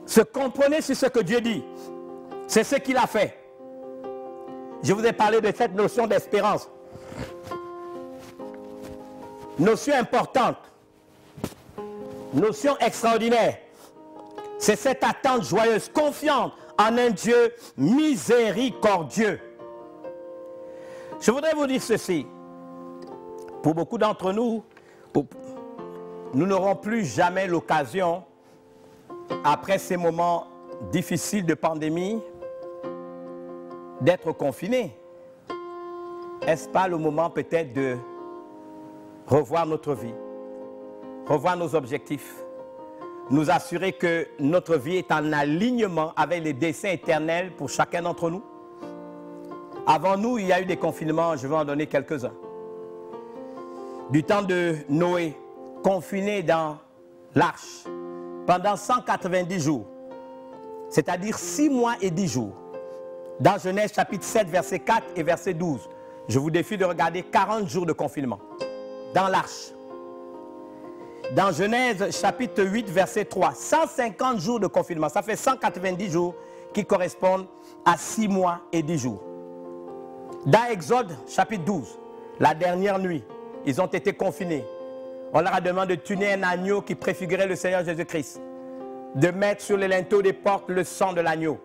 Se cramponner sur ce que Dieu dit. C'est ce qu'il a fait. Je vous ai parlé de cette notion d'espérance. Notion importante. Notion extraordinaire. C'est cette attente joyeuse, confiante en un Dieu miséricordieux. Je voudrais vous dire ceci. Pour beaucoup d'entre nous, nous n'aurons plus jamais l'occasion, après ces moments difficiles de pandémie, d'être confinés. Est-ce pas le moment peut-être de revoir notre vie, revoir nos objectifs, nous assurer que notre vie est en alignement avec les desseins éternels pour chacun d'entre nous? Avant nous, il y a eu des confinements, je vais en donner quelques-uns. Du temps de Noé, confiné dans l'arche pendant 190 jours, c'est-à-dire 6 mois et 10 jours. Dans Genèse chapitre 7, verset 4 et verset 12, je vous défie de regarder 40 jours de confinement dans l'arche. Dans Genèse chapitre 8, verset 3, 150 jours de confinement, ça fait 190 jours qui correspondent à 6 mois et 10 jours. Dans Exode chapitre 12, la dernière nuit, ils ont été confinés. On leur a demandé de tuer un agneau qui préfigurait le Seigneur Jésus-Christ, de mettre sur les linteaux des portes le sang de l'agneau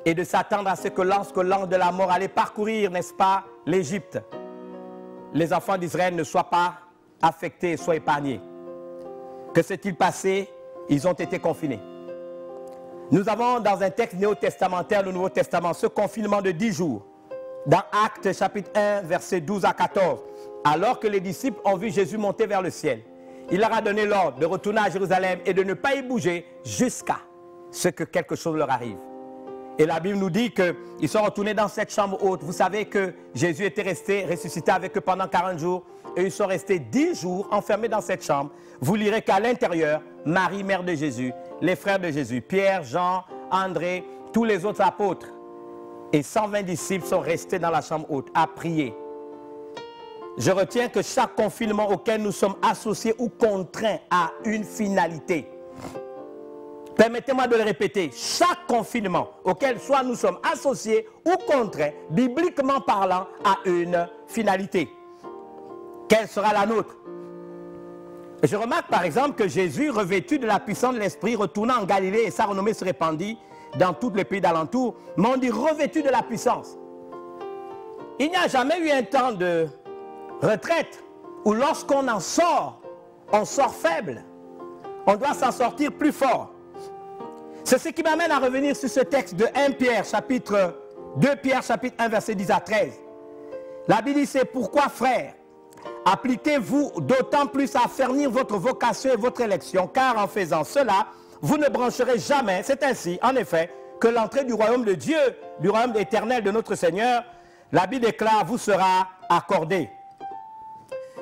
et de s'attendre à ce que lorsque l'ange de la mort allait parcourir, n'est-ce pas, l'Égypte, les enfants d'Israël ne soient pas affectés, soient épargnés. Que s'est-il passé? Ils ont été confinés. Nous avons dans un texte néo-testamentaire, le Nouveau Testament, ce confinement de 10 jours. Dans Actes chapitre 1, versets 12 à 14, alors que les disciples ont vu Jésus monter vers le ciel, il leur a donné l'ordre de retourner à Jérusalem et de ne pas y bouger jusqu'à ce que quelque chose leur arrive. Et la Bible nous dit qu'ils sont retournés dans cette chambre haute. Vous savez que Jésus était resté ressuscité avec eux pendant 40 jours et ils sont restés 10 jours enfermés dans cette chambre. Vous lirez qu'à l'intérieur, Marie, mère de Jésus, les frères de Jésus, Pierre, Jean, André, tous les autres apôtres et 120 disciples sont restés dans la chambre haute à prier. Je retiens que chaque confinement auquel nous sommes associés ou contraints a une finalité. Permettez-moi de le répéter, chaque confinement auquel soit nous sommes associés ou contraints, bibliquement parlant, a une finalité. Quelle sera la nôtre? Je remarque par exemple que Jésus, revêtu de la puissance de l'Esprit, retourna en Galilée et sa renommée se répandit dans tous les pays d'alentour, mais on dit revêtu de la puissance. Il n'y a jamais eu un temps de retraite où lorsqu'on en sort, on sort faible. On doit s'en sortir plus fort. C'est ce qui m'amène à revenir sur ce texte de 2 Pierre chapitre 1 verset 10 à 13. La Bible dit, c'est pourquoi frères, appliquez-vous d'autant plus à affermir votre vocation et votre élection, car en faisant cela, vous ne brancherez jamais, c'est ainsi en effet, que l'entrée du royaume de Dieu, du royaume éternel de notre Seigneur, la Bible déclare, vous sera accordée.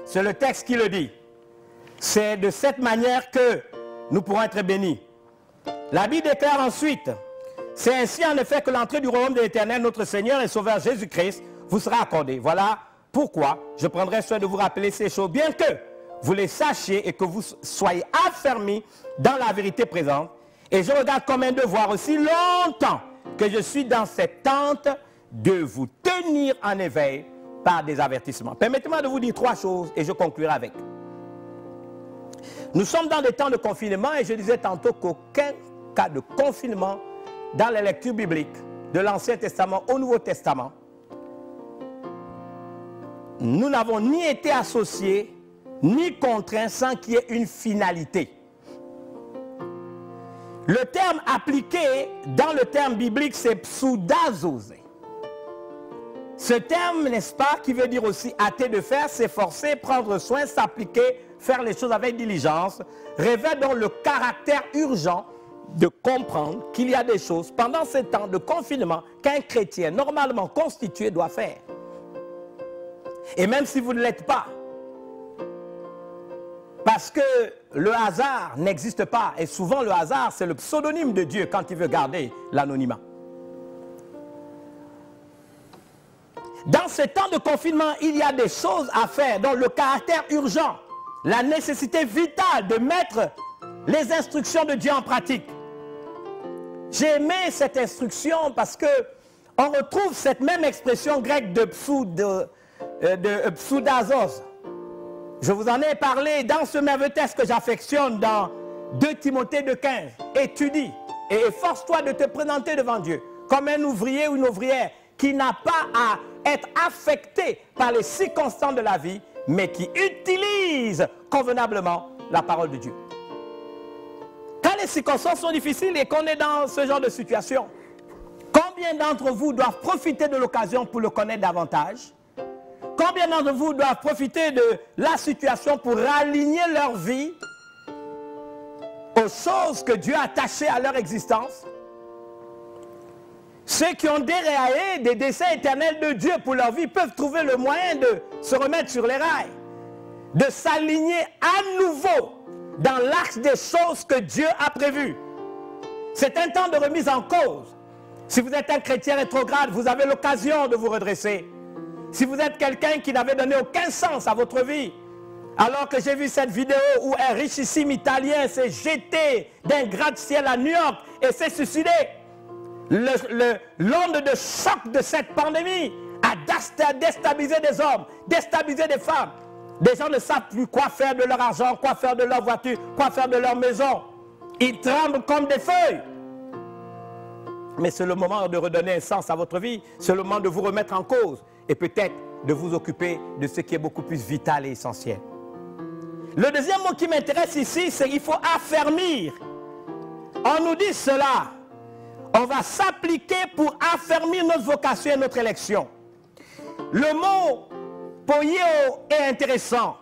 C'est le texte qui le dit. C'est de cette manière que nous pourrons être bénis. La Bible déclare ensuite, c'est ainsi en effet que l'entrée du royaume de l'Éternel, notre Seigneur et Sauveur Jésus-Christ, vous sera accordée. Voilà pourquoi je prendrai soin de vous rappeler ces choses, bien que vous les sachiez et que vous soyez affermis dans la vérité présente. Et je regarde comme un devoir aussi longtemps que je suis dans cette tente de vous tenir en éveil par des avertissements. Permettez-moi de vous dire 3 choses et je conclurai avec. Nous sommes dans des temps de confinement et je disais tantôt qu'aucun cas de confinement dans la lecture biblique de l'Ancien Testament au Nouveau Testament, nous n'avons ni été associés ni contraints sans qu'il y ait une finalité. Le terme appliqué dans le terme biblique, c'est psoudazosé. Ce terme, n'est-ce pas, qui veut dire aussi hâter de faire, s'efforcer, prendre soin, s'appliquer, faire les choses avec diligence, révèle donc le caractère urgent de comprendre qu'il y a des choses pendant ce temps de confinement qu'un chrétien normalement constitué doit faire. Et même si vous ne l'êtes pas, parce que le hasard n'existe pas, et souvent le hasard c'est le pseudonyme de Dieu quand il veut garder l'anonymat. Dans ce temps de confinement, il y a des choses à faire dont le caractère urgent, la nécessité vitale de mettre les instructions de Dieu en pratique. J'ai aimé cette instruction parce que on retrouve cette même expression grecque de psoudazos. Je vous en ai parlé dans ce merveilleux texte que j'affectionne dans 2 Timothée 2,15. Étudie et efforce-toi de te présenter devant Dieu comme un ouvrier ou une ouvrière qui n'a pas à être affecté par les circonstances de la vie, mais qui utilise convenablement la parole de Dieu. Quand les circonstances sont difficiles et qu'on est dans ce genre de situation, combien d'entre vous doivent profiter de l'occasion pour le connaître davantage? Combien d'entre vous doivent profiter de la situation pour aligner leur vie aux choses que Dieu a attachées à leur existence? Ceux qui ont déraillé des desseins éternels de Dieu pour leur vie peuvent trouver le moyen de se remettre sur les rails, de s'aligner à nouveau dans l'axe des choses que Dieu a prévues. C'est un temps de remise en cause. Si vous êtes un chrétien rétrograde, vous avez l'occasion de vous redresser. Si vous êtes quelqu'un qui n'avait donné aucun sens à votre vie, alors que j'ai vu cette vidéo où un richissime Italien s'est jeté d'un gratte-ciel à New York et s'est suicidé, l'onde de choc de cette pandémie a déstabilisé des hommes, déstabilisé des femmes. Des gens ne savent plus quoi faire de leur argent, quoi faire de leur voiture, quoi faire de leur maison. Ils tremblent comme des feuilles. Mais c'est le moment de redonner un sens à votre vie. C'est le moment de vous remettre en cause et peut-être de vous occuper de ce qui est beaucoup plus vital et essentiel. Le deuxième mot qui m'intéresse ici, c'est qu'il faut affermir. On nous dit cela. On va s'appliquer pour affermir notre vocation et notre élection. Le mot poieo est intéressant.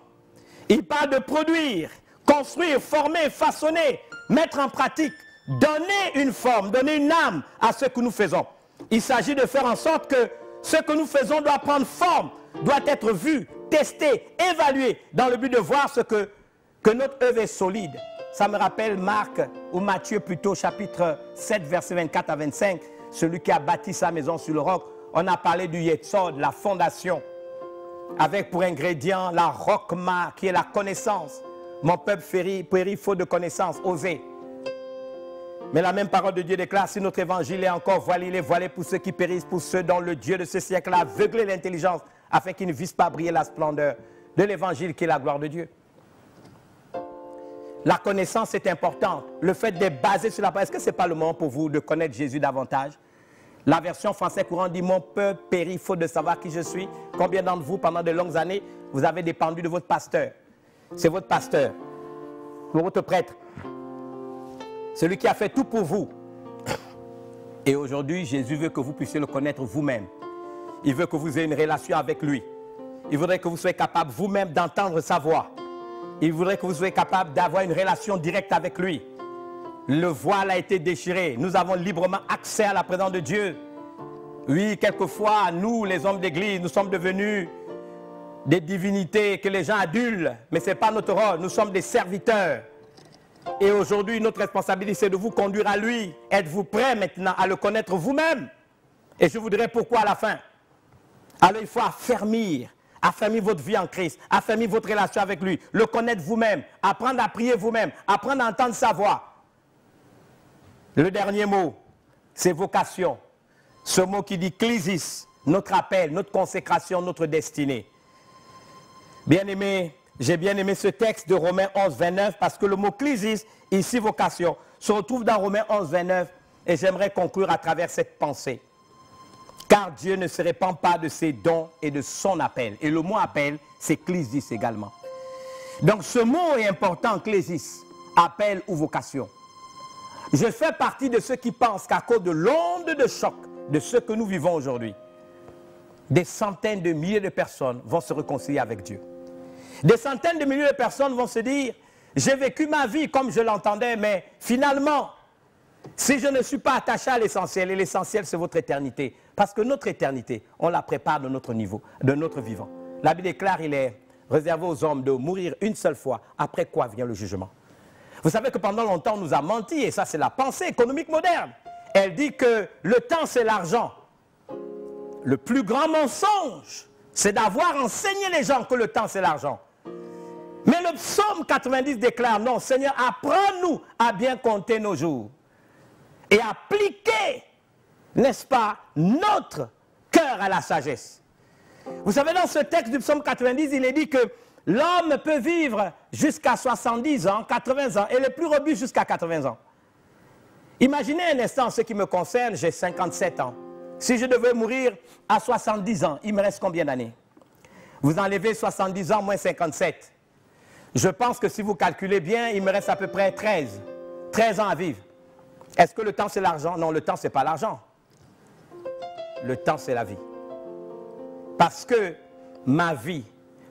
Il parle de produire, construire, former, façonner, mettre en pratique, donner une forme, donner une âme à ce que nous faisons. Il s'agit de faire en sorte que ce que nous faisons doit prendre forme, doit être vu, testé, évalué, dans le but de voir que notre œuvre est solide. Ça me rappelle Marc, ou Matthieu plutôt, chapitre 7, versets 24 à 25, celui qui a bâti sa maison sur le roc. On a parlé du Yetsod, la fondation, avec pour ingrédient la rokma, qui est la connaissance. Mon peuple périt faute de connaissance, osez. Mais la même parole de Dieu déclare, si notre évangile est encore voilé, il est voilé pour ceux qui périssent, pour ceux dont le Dieu de ce siècle a aveuglé l'intelligence, afin qu'ils ne vissent pas briller la splendeur de l'évangile qui est la gloire de Dieu. La connaissance est importante. Le fait d'être basé sur la parole, est-ce que ce n'est pas le moment pour vous de connaître Jésus davantage? La version française courante dit, mon peuple périt faute de savoir qui je suis. Combien d'entre vous, pendant de longues années, vous avez dépendu de votre pasteur? C'est votre pasteur, votre prêtre, celui qui a fait tout pour vous. Et aujourd'hui, Jésus veut que vous puissiez le connaître vous-même. Il veut que vous ayez une relation avec lui. Il voudrait que vous soyez capable vous-même d'entendre sa voix. Il voudrait que vous soyez capable d'avoir une relation directe avec lui. Le voile a été déchiré. Nous avons librement accès à la présence de Dieu. Oui, quelquefois, nous, les hommes d'église, nous sommes devenus des divinités que les gens adulent. Mais ce n'est pas notre rôle. Nous sommes des serviteurs. Et aujourd'hui, notre responsabilité, c'est de vous conduire à lui. Êtes-vous prêts maintenant à le connaître vous-même? Et je vous dirai pourquoi à la fin. Alors il faut affermir votre vie en Christ, affermir votre relation avec lui, le connaître vous-même, apprendre à prier vous-même, apprendre à entendre sa voix. Le dernier mot, c'est vocation. Ce mot qui dit klesis, notre appel, notre consécration, notre destinée. Bien-aimé, j'ai bien aimé ce texte de Romains 11, 29 parce que le mot klesis, ici vocation, se retrouve dans Romains 11, 29 et j'aimerais conclure à travers cette pensée. Car Dieu ne se répand pas de ses dons et de son appel. Et le mot appel, c'est klesis également. Donc ce mot est important, klesis, appel ou vocation. Je fais partie de ceux qui pensent qu'à cause de l'onde de choc de ce que nous vivons aujourd'hui, des centaines de milliers de personnes vont se réconcilier avec Dieu. Des centaines de milliers de personnes vont se dire, j'ai vécu ma vie comme je l'entendais, mais finalement, si je ne suis pas attaché à l'essentiel, et l'essentiel c'est votre éternité, parce que notre éternité, on la prépare de notre niveau, de notre vivant. La Bible déclare, il est réservé aux hommes de mourir une seule fois, après quoi vient le jugement. Vous savez que pendant longtemps, on nous a menti, et ça c'est la pensée économique moderne. Elle dit que le temps c'est l'argent. Le plus grand mensonge, c'est d'avoir enseigné les gens que le temps c'est l'argent. Mais le psaume 90 déclare, non Seigneur, apprends-nous à bien compter nos jours. et appliquer, n'est-ce pas, notre cœur à la sagesse. Vous savez, dans ce texte du psaume 90, il est dit que l'homme peut vivre jusqu'à 70 ans, 80 ans, et le plus robuste jusqu'à 80 ans. Imaginez un instant ce qui me concerne, j'ai 57 ans. Si je devais mourir à 70 ans, il me reste combien d'années? Vous enlevez 70 ans moins 57. Je pense que si vous calculez bien, il me reste à peu près 13 ans à vivre. Est-ce que le temps c'est l'argent? Non, le temps c'est pas l'argent. Le temps c'est la vie. Parce que ma vie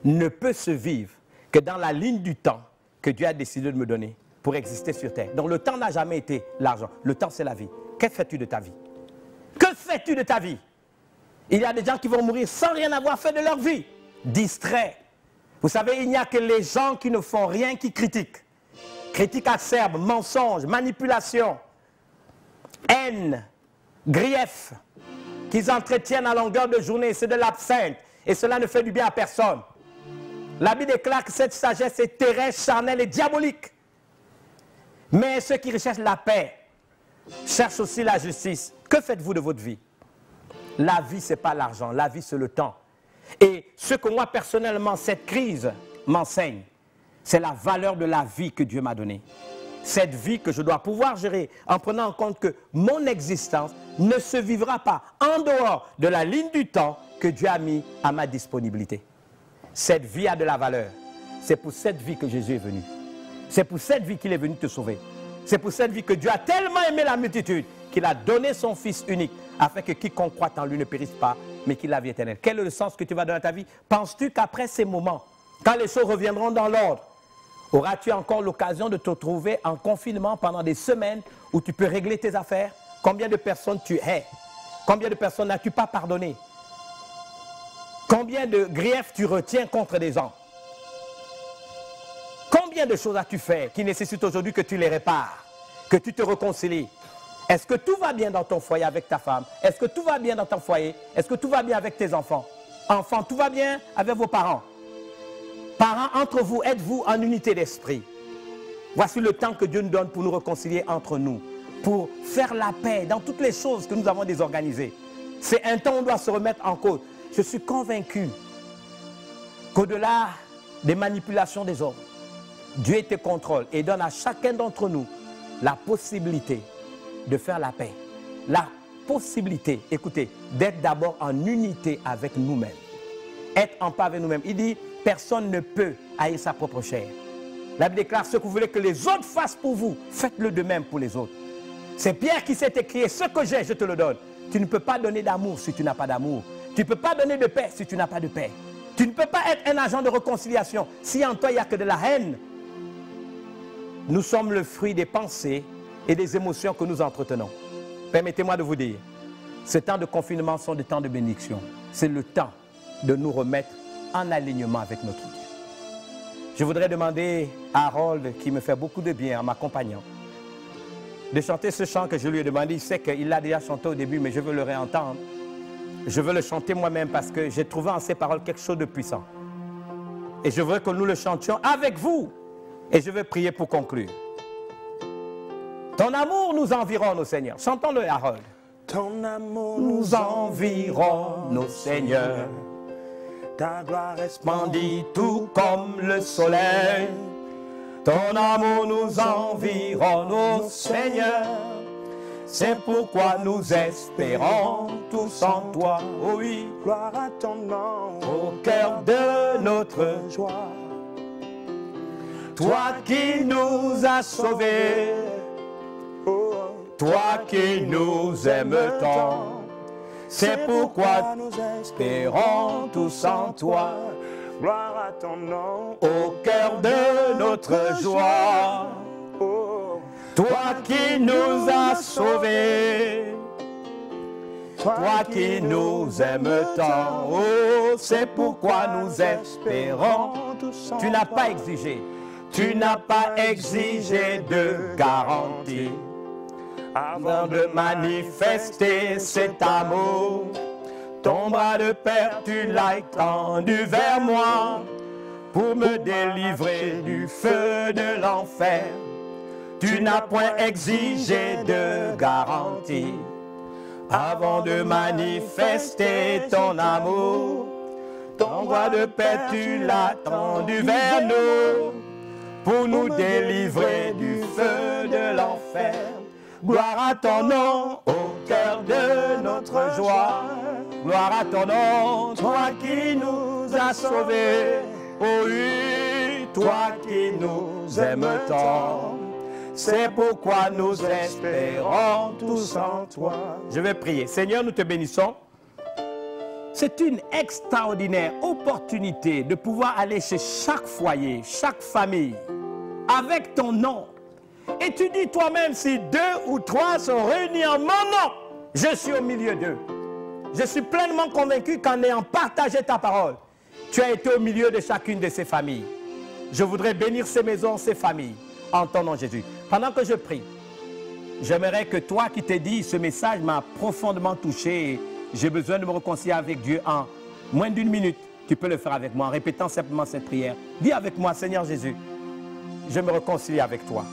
ne peut se vivre que dans la ligne du temps que Dieu a décidé de me donner pour exister sur terre. Donc le temps n'a jamais été l'argent. Le temps c'est la vie. Que fais-tu de ta vie? Que fais-tu de ta vie? Il y a des gens qui vont mourir sans rien avoir fait de leur vie. Distraits. Vous savez, il n'y a que les gens qui ne font rien qui critiquent. Critique acerbe, mensonge, manipulation, haine, grief, qu'ils entretiennent à longueur de journée. C'est de l'absinthe. Et cela ne fait du bien à personne. La Bible déclare que cette sagesse est terrestre, charnelle et diabolique. Mais ceux qui recherchent la paix cherchent aussi la justice. Que faites-vous de votre vie? La vie, ce n'est pas l'argent. La vie, c'est le temps. Et ce que moi, personnellement, cette crise m'enseigne, c'est la valeur de la vie que Dieu m'a donnée. Cette vie que je dois pouvoir gérer en prenant en compte que mon existence ne se vivra pas en dehors de la ligne du temps que Dieu a mis à ma disponibilité. Cette vie a de la valeur. C'est pour cette vie que Jésus est venu. C'est pour cette vie qu'il est venu te sauver. C'est pour cette vie que Dieu a tellement aimé la multitude qu'il a donné son Fils unique afin que quiconque croit en lui ne périsse pas, mais qu'il ait la vie éternelle. Quel est le sens que tu vas donner à ta vie? Penses-tu qu'après ces moments, quand les choses reviendront dans l'ordre, auras-tu encore l'occasion de te trouver en confinement pendant des semaines où tu peux régler tes affaires? Combien de personnes tu hais? Combien de personnes n'as-tu pas pardonné? Combien de griefs tu retiens contre des gens? Combien de choses as-tu fait qui nécessitent aujourd'hui que tu les répares, que tu te réconcilies? Est-ce que tout va bien dans ton foyer avec ta femme? Est-ce que tout va bien dans ton foyer? Est-ce que tout va bien avec tes enfants? Enfants, tout va bien avec vos parents? Parents, entre vous, êtes-vous en unité d'esprit? Voici le temps que Dieu nous donne pour nous réconcilier entre nous, pour faire la paix dans toutes les choses que nous avons désorganisées. C'est un temps où on doit se remettre en cause. Je suis convaincu qu'au-delà des manipulations des hommes, Dieu te contrôle et donne à chacun d'entre nous la possibilité de faire la paix. La possibilité, écoutez, d'être d'abord en unité avec nous-mêmes. Être en paix avec nous-mêmes. Il dit, personne ne peut haïr sa propre chair. La Bible déclare, ce que vous voulez que les autres fassent pour vous, faites-le de même pour les autres. C'est Pierre qui s'est écrit, ce que j'ai, je te le donne. Tu ne peux pas donner d'amour si tu n'as pas d'amour. Tu ne peux pas donner de paix si tu n'as pas de paix. Tu ne peux pas être un agent de réconciliation si en toi il n'y a que de la haine. Nous sommes le fruit des pensées et des émotions que nous entretenons. Permettez-moi de vous dire, ces temps de confinement sont des temps de bénédiction. C'est le temps de nous remettre en alignement avec notre Dieu. Je voudrais demander à Harold, qui me fait beaucoup de bien en m'accompagnant, de chanter ce chant que je lui ai demandé. Il sait qu'il l'a déjà chanté au début, mais je veux le réentendre. Je veux le chanter moi-même parce que j'ai trouvé en ces paroles quelque chose de puissant. Et je veux que nous le chantions avec vous. Et je vais prier pour conclure. Ton amour nous environne, ô Seigneur. Chantons-le, Harold. Ton amour Nous environne, ô Seigneur. ta gloire est Splendide tout comme le soleil. Ton amour nous environne, ô Seigneur. C'est pourquoi nous espérons tous en toi, oh oui, gloire à ton nom, au cœur de notre joie. Toi qui nous as sauvés, Oh, toi qui nous aimes tant, c'est pourquoi nous espérons tous en toi, gloire à ton nom, au cœur de notre joie. oh, Toi qui nous as sauvés, toi qui nous aimes tant, oh, c'est pourquoi nous espérons. Tu n'as pas exigé, tu n'as pas exigé de garantie avant de manifester cet amour. Ton bras de père, tu l'as étendu vers moi pour me délivrer du feu de l'enfer. Tu n'as point exigé de garantie avant de manifester ton amour. Ton roi de paix, tu l'as tendu vers nous pour nous délivrer du feu de l'enfer. Gloire à ton nom, au cœur de notre joie. Gloire à ton nom, toi qui nous as sauvés. Oh oui, toi qui nous aimes tant. C'est pourquoi nous espérons tous en toi. Je vais prier. Seigneur, nous te bénissons. C'est une extraordinaire opportunité de pouvoir aller chez chaque foyer, chaque famille, avec ton nom. Et tu dis toi-même, si 2 ou 3 sont réunis en mon nom, je suis au milieu d'eux. Je suis pleinement convaincu qu'en ayant partagé ta parole, tu as été au milieu de chacune de ces familles. Je voudrais bénir ces maisons, ces familles, en ton nom Jésus. Pendant que je prie, j'aimerais que toi qui t'es dit, ce message m'a profondément touché, j'ai besoin de me réconcilier avec Dieu en moins d'1 minute. Tu peux le faire avec moi en répétant simplement cette prière. Dis avec moi, Seigneur Jésus, je me réconcilie avec toi.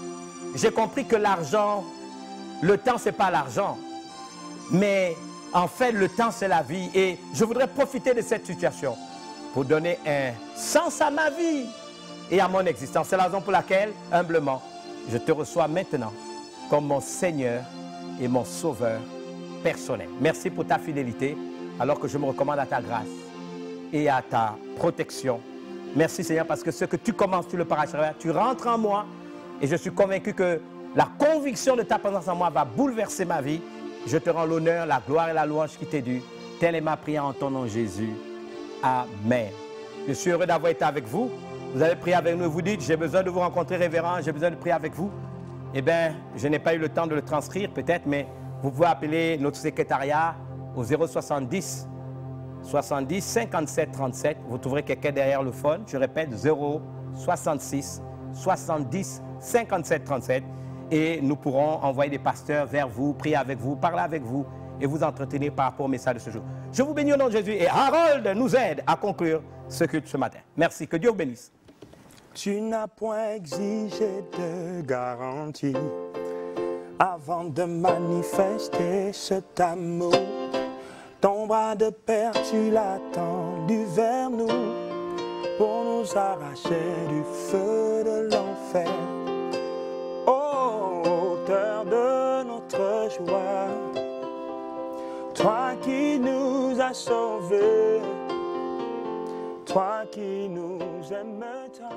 J'ai compris que l'argent, le temps, ce n'est pas l'argent. Mais en fait, le temps, c'est la vie. Et je voudrais profiter de cette situation pour donner un sens à ma vie et à mon existence. C'est la raison pour laquelle, humblement, je te reçois maintenant comme mon Seigneur et mon Sauveur personnel. Merci pour ta fidélité, alors que je me recommande à ta grâce et à ta protection. Merci Seigneur, parce que ce que tu commences, tu le paracheveras, tu rentres en moi, et je suis convaincu que la conviction de ta présence en moi va bouleverser ma vie. Je te rends l'honneur, la gloire et la louange qui t'est due. Telle est ma prière en ton nom Jésus. Amen. Je suis heureux d'avoir été avec vous. Vous avez prié avec nous, vous dites, j'ai besoin de vous rencontrer, révérend, j'ai besoin de prier avec vous. Eh bien, je n'ai pas eu le temps de le transcrire peut-être, mais vous pouvez appeler notre secrétariat au 070 70 57 37. Vous trouverez quelqu'un derrière le phone. Je répète, 066 70 57 37. Et nous pourrons envoyer des pasteurs vers vous, prier avec vous, parler avec vous et vous entretenir par rapport au message de ce jour. Je vous bénis au nom de Jésus et Harold nous aide à conclure ce culte ce matin. Merci, que Dieu vous bénisse. Tu n'as point exigé de garantie avant de manifester cet amour. Ton bras de père, tu l'as tendu vers nous pour nous arracher du feu de l'enfer. Ô auteur de notre joie, toi qui nous as sauvés, toi qui nous aimes tant.